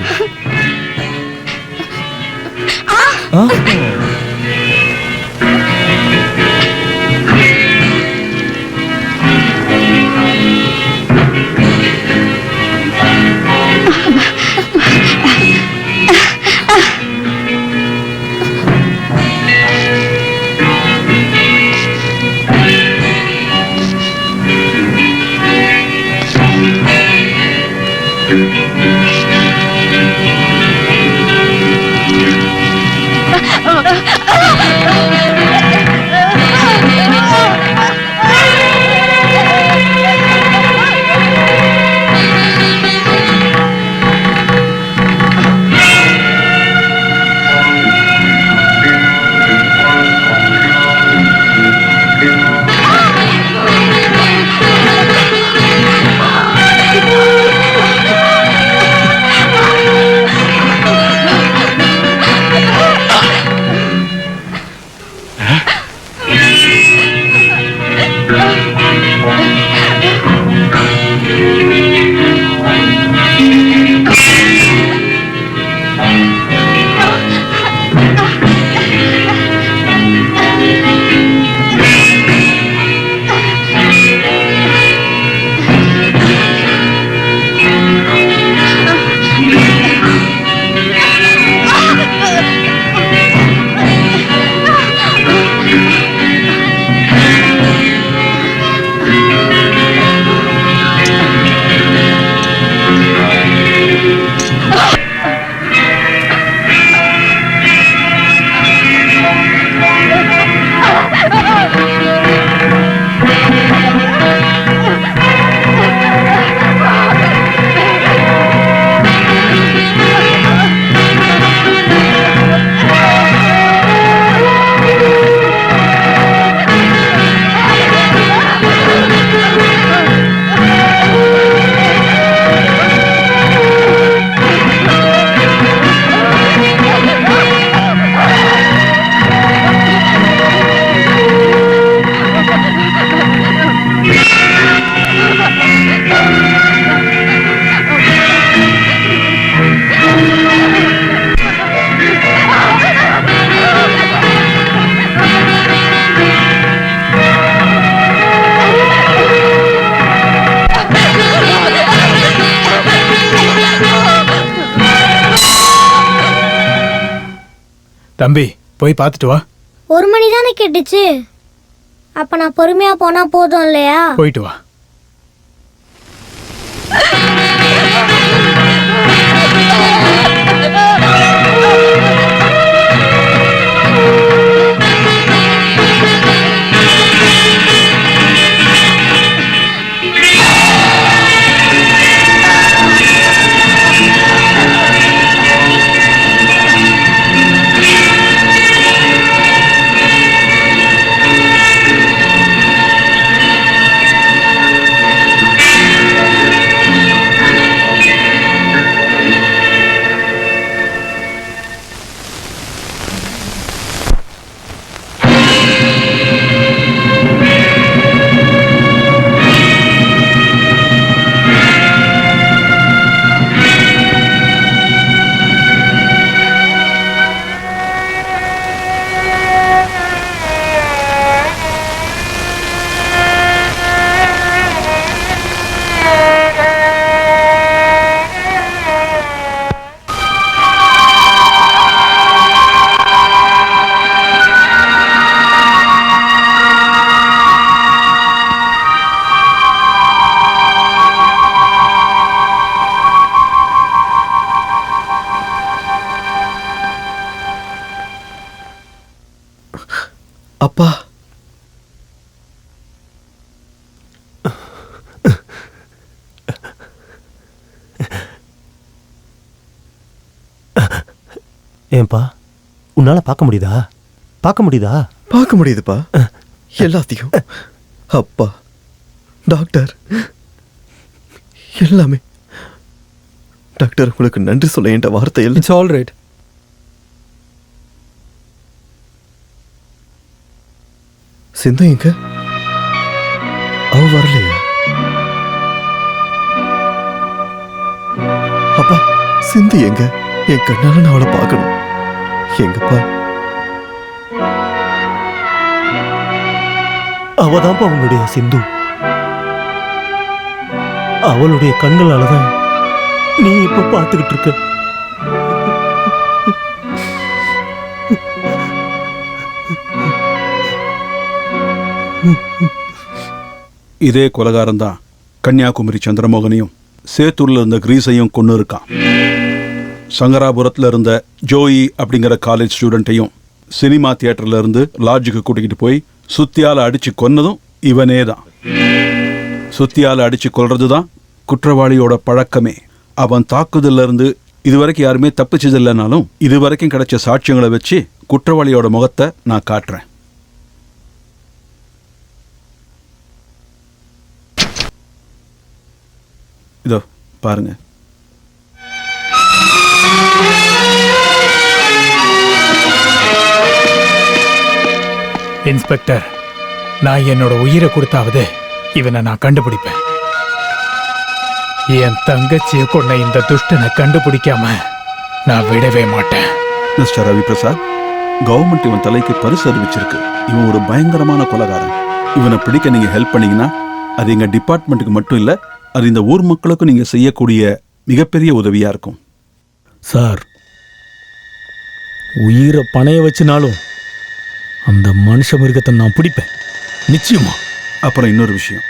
தம்பி போய் பார்த்துட்டு வா. 1 மணி தானே கேட்டுச்சு. அப்ப நான் பொறுமையா போனா போதும் இல்லையா? போயிட்டு வா. அப்பா, ஏன்பா உன்னால பார்க்க முடியுதா? பார்க்க முடியுதா? பார்க்க முடியுதுப்பா எல்லாத்தையும். அப்பா, டாக்டர், எல்லாமே. டாக்டர், உங்களுக்கு நன்றி சொல்ல என்ற வார்த்தை இல்லை. It's all right. சிந்து எங்க? அவ வரலையா? அப்பா, சிந்து எங்க? என் கண்ணால நான் அவளை பார்க்கணும். எங்கப்பா? அவதான்ப்பா உன்னுடைய சிந்து. அவளுடைய கண்களாலதான் நீ இப்ப பார்த்துக்கிட்டு இருக்க. இதே கொலகாரம் தான் கன்னியாகுமரி சந்திரமோகனையும் சேத்தூர்ல இருந்த கிரீஸையும் கொண்டு இருக்கான். சங்கராபுரத்துல இருந்த ஜோயி அப்படிங்கிற காலேஜ் ஸ்டூடெண்ட்டையும் சினிமா தியேட்டர்ல இருந்து லாட்ஜுக்கு கூட்டிக்கிட்டு போய் சுத்தியால அடிச்சு கொன்னதும் இவனே தான். சுத்தியால அடிச்சு கொல்றதுதான் குற்றவாளியோட பழக்கமே. அவன் தாக்குதல்ல இருந்து இதுவரைக்கும் யாருமே தப்பிச்சதில்லைனாலும் இதுவரைக்கும் கிடைச்ச சாட்சியங்களை வச்சு குற்றவாளியோட முகத்தை நான் காட்டுறேன். இதோ பாருங்க. இன்ஸ்பெக்டர், நான் என்னோட உயிரை கொடுத்தாவது இவனை நான் கண்டுபிடிப்பேன். என் தங்கச்சியை கொண்ட இந்த துஷ்டனை கண்டுபிடிக்காம நான் விடவே மாட்டேன். மிஸ்டர் ரவி பிரசாத், கவர்மெண்ட் இவன் தலைக்கு பரிசு அறிவிச்சிருக்கு. இவன் ஒரு பயங்கரமான கொலைகாரன். இவனை பிடிக்க நீங்க ஹெல்ப் பண்ணீங்கன்னா அது எங்க டிபார்ட்மெண்ட்டுக்கு மட்டும் இல்ல, அது இந்த ஊர் மக்களுக்கும் நீங்க செய்யக்கூடிய மிகப்பெரிய உதவியா இருக்கும். சார், உயிரை பணைய வச்சுனாலும் அந்த மனுஷ மிருகத்தை நான் பிடிப்பேன், நிச்சயமா. அப்புறம் இன்னொரு விஷயம்,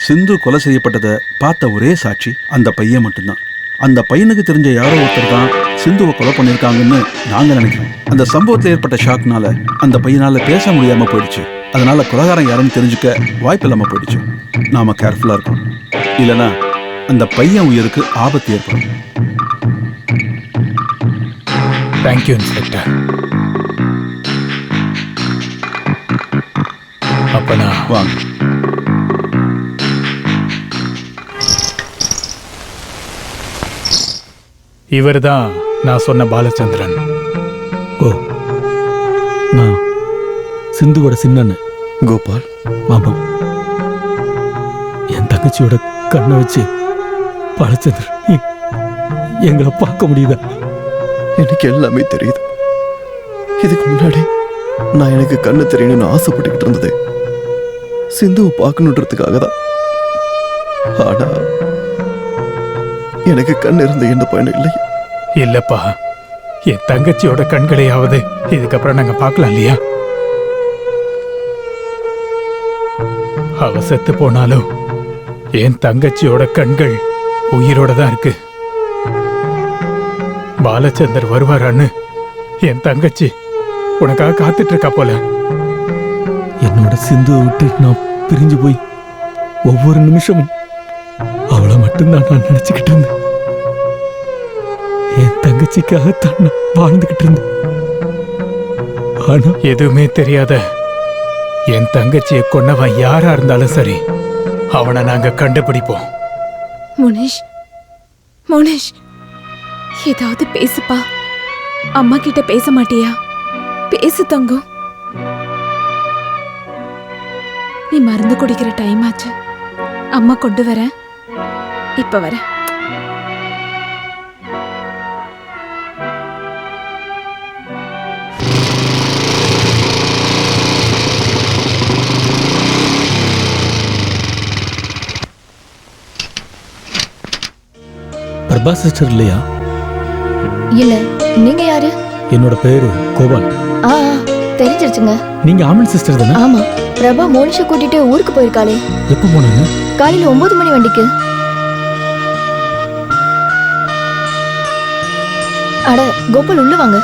சிந்து கொலை செய்யப்பட்டதை பார்த்த ஒரே சாட்சி அந்த பையன் மட்டும்தான். அந்த பையனுக்கு தெரிஞ்ச யாரோ ஒருத்தர் தான் சிந்துவை கொலை பண்ணியிருக்காங்கன்னு நாங்க நினைக்கிறோம். அந்த சம்பவத்தில் ஏற்பட்ட ஷாக்னால அந்த பையனால பேச முடியாம போயிடுச்சு. அதனால கொலைகாரன் யாருன்னு தெரிஞ்சுக்க வாய்ப்பு இல்லாம போயிடுச்சு. நாம கேர்ஃபுல்லா இருக்கோம், இல்லைன்னா அந்த பையன் உயிருக்கு ஆபத்து ஏற்படும். Thank you inspector. அப்ப நான் வாங்க. இவர் தான் நான் சொன்ன பாலச்சந்திரன். ஓ, நான் சிந்துவோட சின்னன்னு. கோபால், ஆமா, என் தங்கச்சியோட கண்ணை வச்சு பாலச்சந்திரன் எங்களை பார்க்க முடியுதா? எனக்கு எல்லாமே தெரியுது. இதுக்கு முன்னாடி நான் எனக்கு கண்ணு தெரியணும்னு ஆசைப்பட்டுக்கிட்டு இருந்தது சிந்துவை பார்க்கணுன்றதுக்காக தான். ஆனா எனக்கு கண் இருந்த எந்த பயனும் இல்லை. இல்லப்பா, என் தங்கச்சியோட கண்களையாவது இதுக்கப்புறம் நாங்க பார்க்கலாம் இல்லையா? அவ செத்து போனாலும் என் தங்கச்சியோட கண்கள் உயிரோட தான் இருக்கு. பாலச்சந்தர் வருவாரான்னு என் தங்கச்சி உனக்காக காத்துட்டு இருக்கா போல. என்னோட சிந்துவை விட்டு நான் பிரிஞ்சு போய் ஒவ்வொரு நிமிஷமும் அவளை மட்டும்தான் நான் நினைச்சுக்கிட்டு இருந்தேன். என் தங்கச்சிக்காகத்தான் நான் வாழ்ந்துகிட்டு இருந்தேன். ஆனா எதுவுமே தெரியாத என் தங்கச்சியை கொன்னவன் யாரா இருந்தாலும் சரி, அவனை நாங்க கண்டுபிடிப்போம். முனிஷ், முனிஷ், ஏதாவது பேசுப்பா. அம்மா கிட்ட பேச மாட்டியா? பேசு தங்கம். நீ மருந்து குடிக்கிற டைம் ஆச்சு. அம்மா கொண்டு வரேன். இப்ப வரேன். பிரபா சிஸ்டர் இல்லையா? இல்ல, நீங்க யாரு? என்னோட பேரு கோபால். ஆ தெரிஞ்சிருச்சுங்க. நீங்க ஆமன் சிஸ்டர் தானே? ஆமா. பிரபா மோனிஷை கூட்டிட்டு ஊருக்கு போயிருக்காளே. எப்போ போனாங்க? காலையில 9 மணி வண்டிக்கு. அட கோபால், உள்ள வாங்க.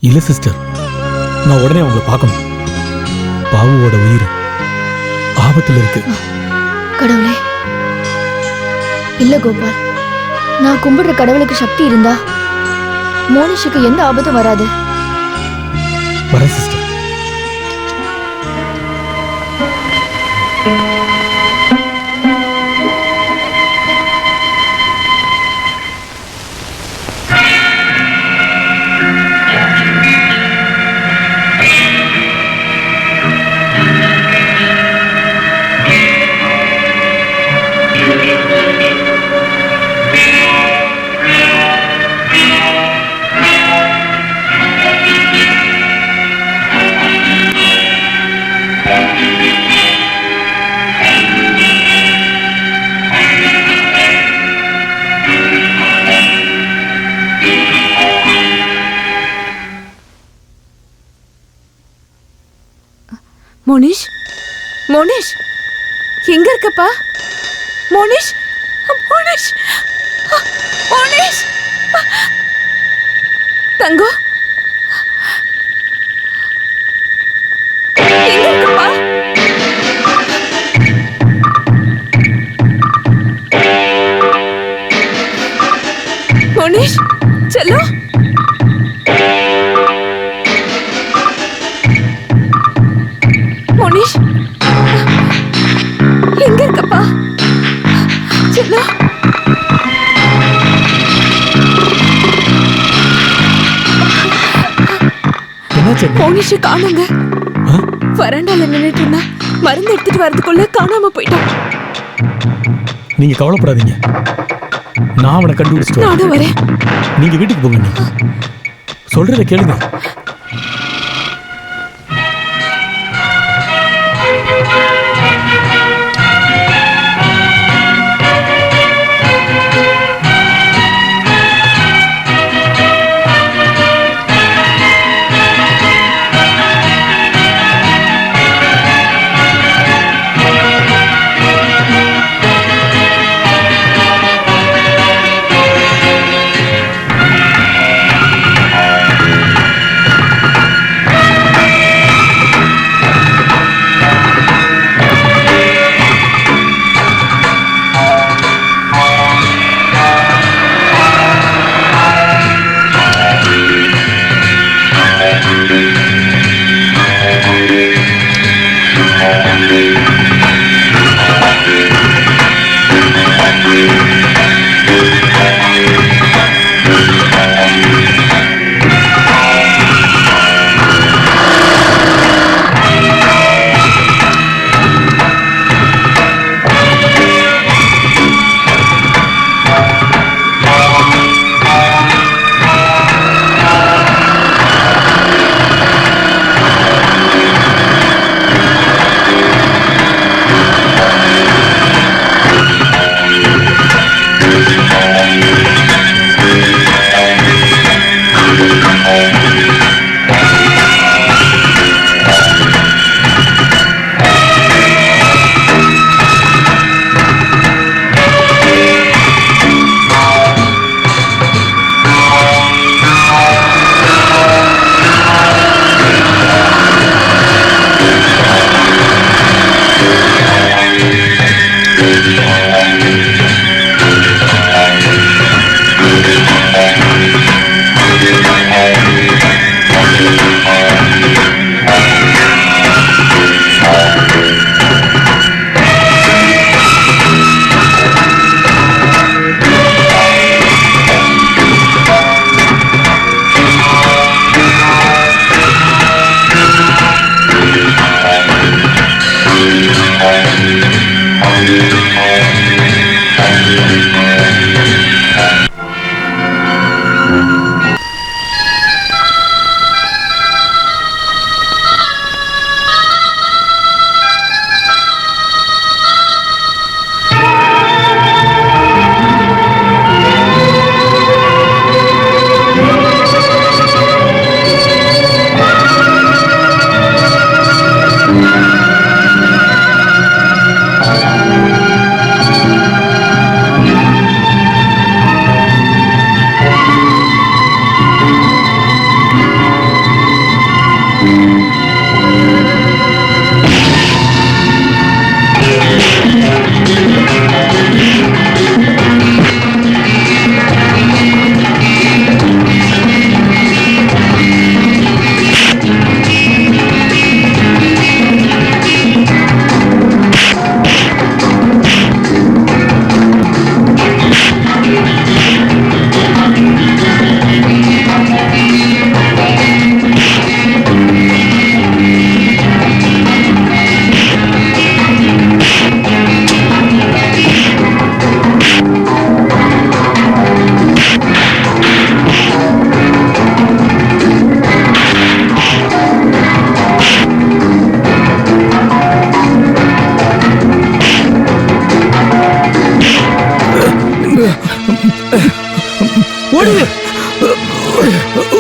இல்ல சிஸ்டர், நான் உடனே அவங்களை பார்க்கணும். பாவுவோட உயிர் ஆபத்துல இருக்கு. கடவுளே. இல்ல கோபால், நான் கும்பிடுற கடவுளுக்கு சக்தி இருந்தா மோனிஷுக்கு எந்த ஆபத்தும் வராது. வர சிஸ்டர். மோனிஷ், மோனிஷ், எங்க இருக்கப்பா? மோனிஷ், மோனிஷ், மோனிஷ், தங்கம், எங்க இருக்கப்பா? மோனிஷ், செல்லோ, மோனிஷ், எங்க இருக்கப்பா? செல்லோ, மோனிஷ் காணுங்க. வராண்டால நின்னுட்டு இருந்தா, மருந்து எடுத்துட்டு வரதுக்குள்ள காணாம போயிட்டான். நீங்க கவலைப்படாதீங்க, நான் அவனை கண்டுபிடிச்சிட்டு நானும் வரேன். நீங்க வீட்டுக்கு போங்க. நீங்க சொல்றத கேளுங்க.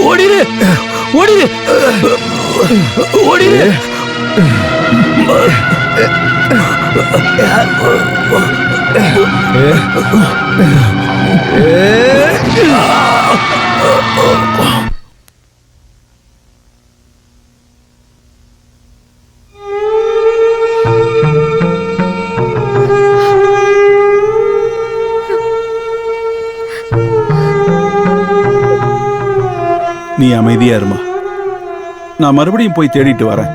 ஓடிரு ஓடிரு ஓடிரு. நீ அமைதியா இருமா, நான் மறுபடியும் போய் தேடிட்டு வரேன்.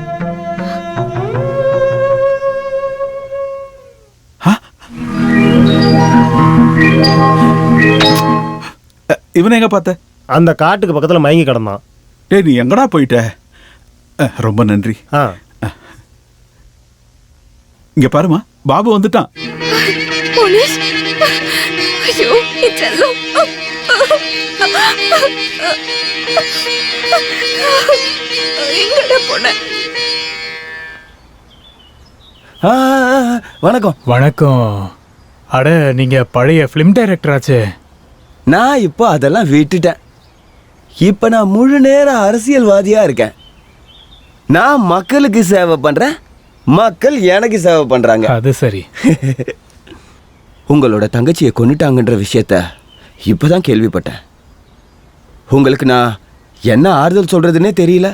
இவனை எங்க பார்த்த? அந்த காட்டுக்கு பக்கத்துல மயங்கி கிடந்தான். டேய், நீ எங்கடா போயிட்ட? ரொம்ப நன்றி. இங்க பாருமா, பாபு வந்துட்டான். மோனிஷ், ஐயோ என் செல்லம். எங்கடா போன? வணக்கம். வணக்கம். அட, நீங்க பழைய ஃபிலிம் டைரக்டர் ஆச்சே. நான் இப்போ அதெல்லாம் விட்டுட்டேன். இப்போ நான் முழு நேர அரசியல்வாதியா இருக்கேன். நான் மக்களுக்கு சேவை பண்றேன், மக்கள் எனக்கு சேவை பண்றாங்க. அது சரி. உங்களோட தங்கச்சியை கொன்னுட்டாங்கன்ற விஷயத்த இப்பதான் கேள்விப்பட்டேன். உங்களுக்கு நான் என்ன ஆறுதல் சொல்றதுன்னே தெரியல.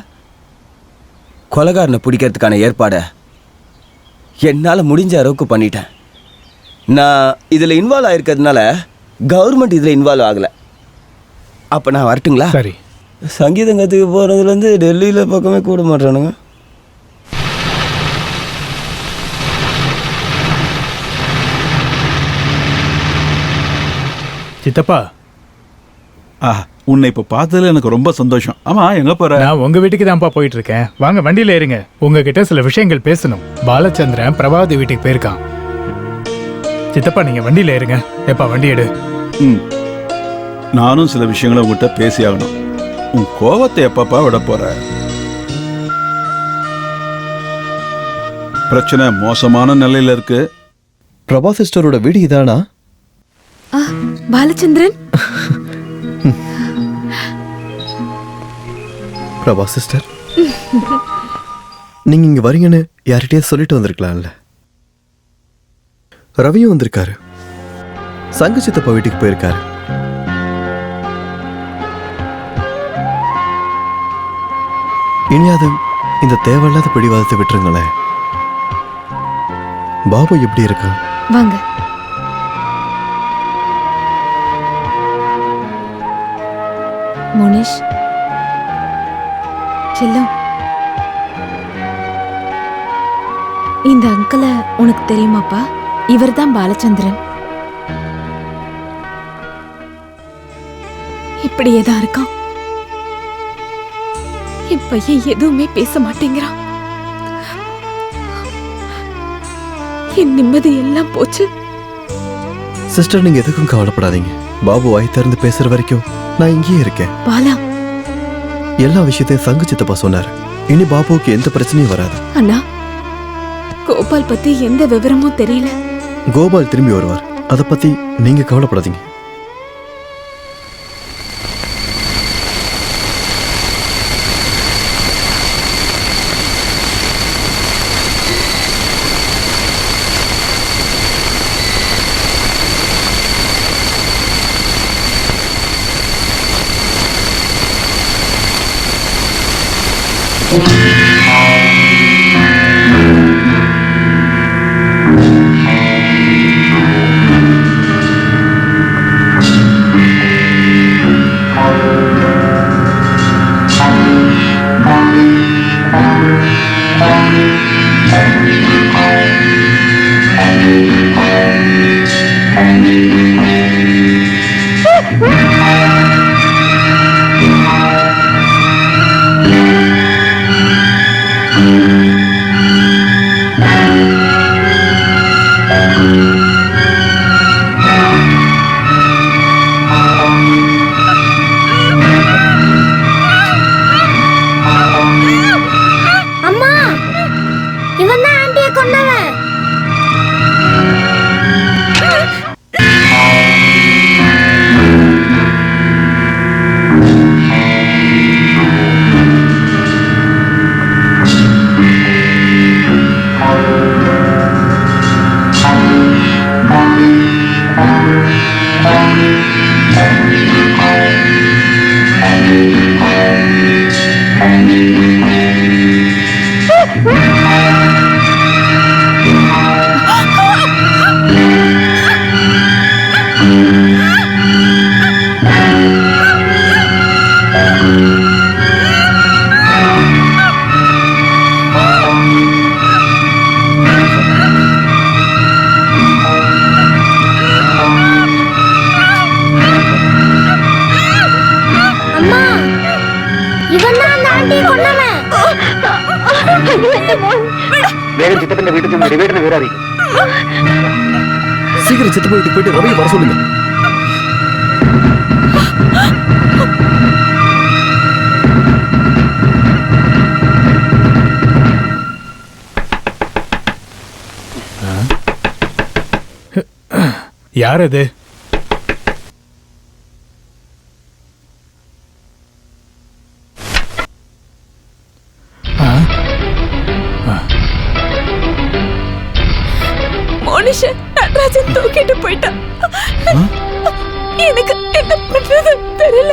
கொலைகாரனை பிடிக்கிறதுக்கான ஏற்பாடை என்னால் முடிஞ்ச அளவுக்கு பண்ணிட்டேன். நான் இதில் இன்வால்வ் ஆயிருக்கிறதுனால கவர்மெண்ட் இதில் இன்வால்வ் ஆகலை. அப்போ நான் வரட்டுங்களா? சரி. சங்கீதம் கற்றுக்க போகிறதுலேருந்து டெல்லியில் பக்கமே கூட மாட்டானுங்க. சித்தப்பா, உன்னை இப்போ பார்த்ததுல எனக்கு ரொம்ப சந்தோஷம். ஆமா, எங்க போற? நான் உங்க வீட்டுக்கு தான்ப்பா போயிட்டு இருக்கேன். வாங்க வண்டியில ஏறுங்க. உங்ககிட்ட சில விஷயங்கள் பேசணும். பாலச்சந்திரன் பிரபாவதி வீட்டுக்கு போயிருக்கான். சித்தப்பா, நீங்க வண்டியில ஏறுங்க. எப்பா வண்டி எடு. நானும் சில விஷயங்களை உங்ககிட்ட பேசி ஆகணும். உன் கோவத்தை எப்பப்பா விட போற? பிரச்சனை மோசமான நிலையில இருக்கு. பிரபா சிஸ்டரோட வீடு இதானா? பாலச்சந்திரன். பிரபா சிஸ்டர், நீங்க இங்க வரீங்கன்னு யார்கிட்டயே சொல்லிட்டு வந்திருக்கலாம்ல. ரவியும் வந்திருக்காரு. சங்கு சித்தப்பா வீட்டுக்கு போயிருக்காரு. இனியாவது இந்த தேவையில்லாத பிடிவாதத்தை விட்டுருங்களேன். பாபு எப்படி இருக்கான்? வாங்க. மோனிஷ் செல்லம், இந்த அங்கிளை உனக்கு தெரியுமாப்பா? இவர் தான் பாலச்சந்திரன். இப்படியே தான் இருக்கான். என் பையன் எதுவுமே பேச மாட்டேங்கிறான். என் நிம்மதி எல்லாம் போச்சு. சிஸ்டர், நீங்க எதுக்கும் கவலைப்படாதீங்க. பாபு வாய் திறந்து பேசுற வரைக்கும் நான் இங்கேயே இருக்கேன். பாலா, எல்லா விஷயத்தையும் சங்கு சித்தப்பா சொன்னாரு. இனி பாபுவுக்கு எந்த பிரச்சனையும் வராது. அண்ணா, கோபால் பத்தி எந்த விவரமும் தெரியல. கோபால் திரும்பி வருவார். அதை பத்தி நீங்க கவலைப்படாதீங்க. சீக்கிரம் சித்தப்பா வீட்டுக்கு போயிட்டு ரவியை வர சொல்லுங்க. யார் அது? மனுஷன் நடராஜன் தூக்கிட்டு போயிட்டான். எனக்கு என்ன பண்றது தெரியல.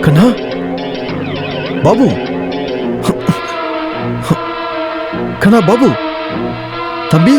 கண்ணா, பாபு, கண்ணா, பாபு, தம்பி.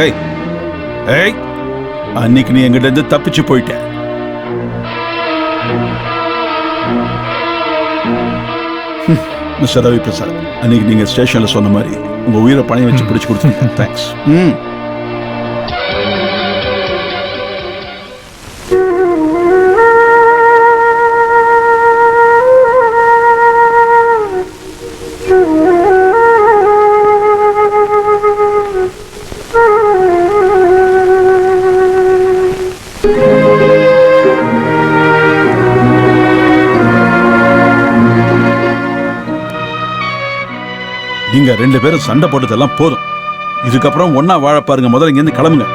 ஏய் ஏய் அன்னைக்கு நீ எங்கிட்ட இருந்து தப்பிச்சு போயிட்ட. மிஸ்டர் ரவி பிரசாத், அன்னைக்கு நீங்க ஸ்டேஷன்ல சொன்ன மாதிரி உங்க உயிரை பணைய வச்சு பிடிச்சு கொடுத்தீங்க. தேங்க்ஸ். நீங்க 2 பேரும் சண்டை போட்டதெல்லாம் போதும். இதுக்கப்புறம் ஒன்னா வாழ பாருங்க. முதல்ல இங்க இருந்து கிளம்புங்க.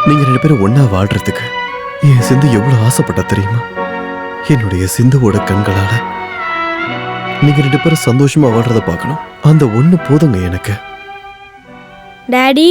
நீங்க 2 பேரும் ஒன்னா வாழ்றதுக்கு என் சிந்து எவ்வளவு ஆசைப்பட்ட தெரியுமா? என்னுடைய சிந்துவோட கண்களால நீங்க 2 பேரும் சந்தோஷமா வாழ்றத பார்க்கணும். அந்த ஒண்ணு போதுங்க எனக்கு. டாடி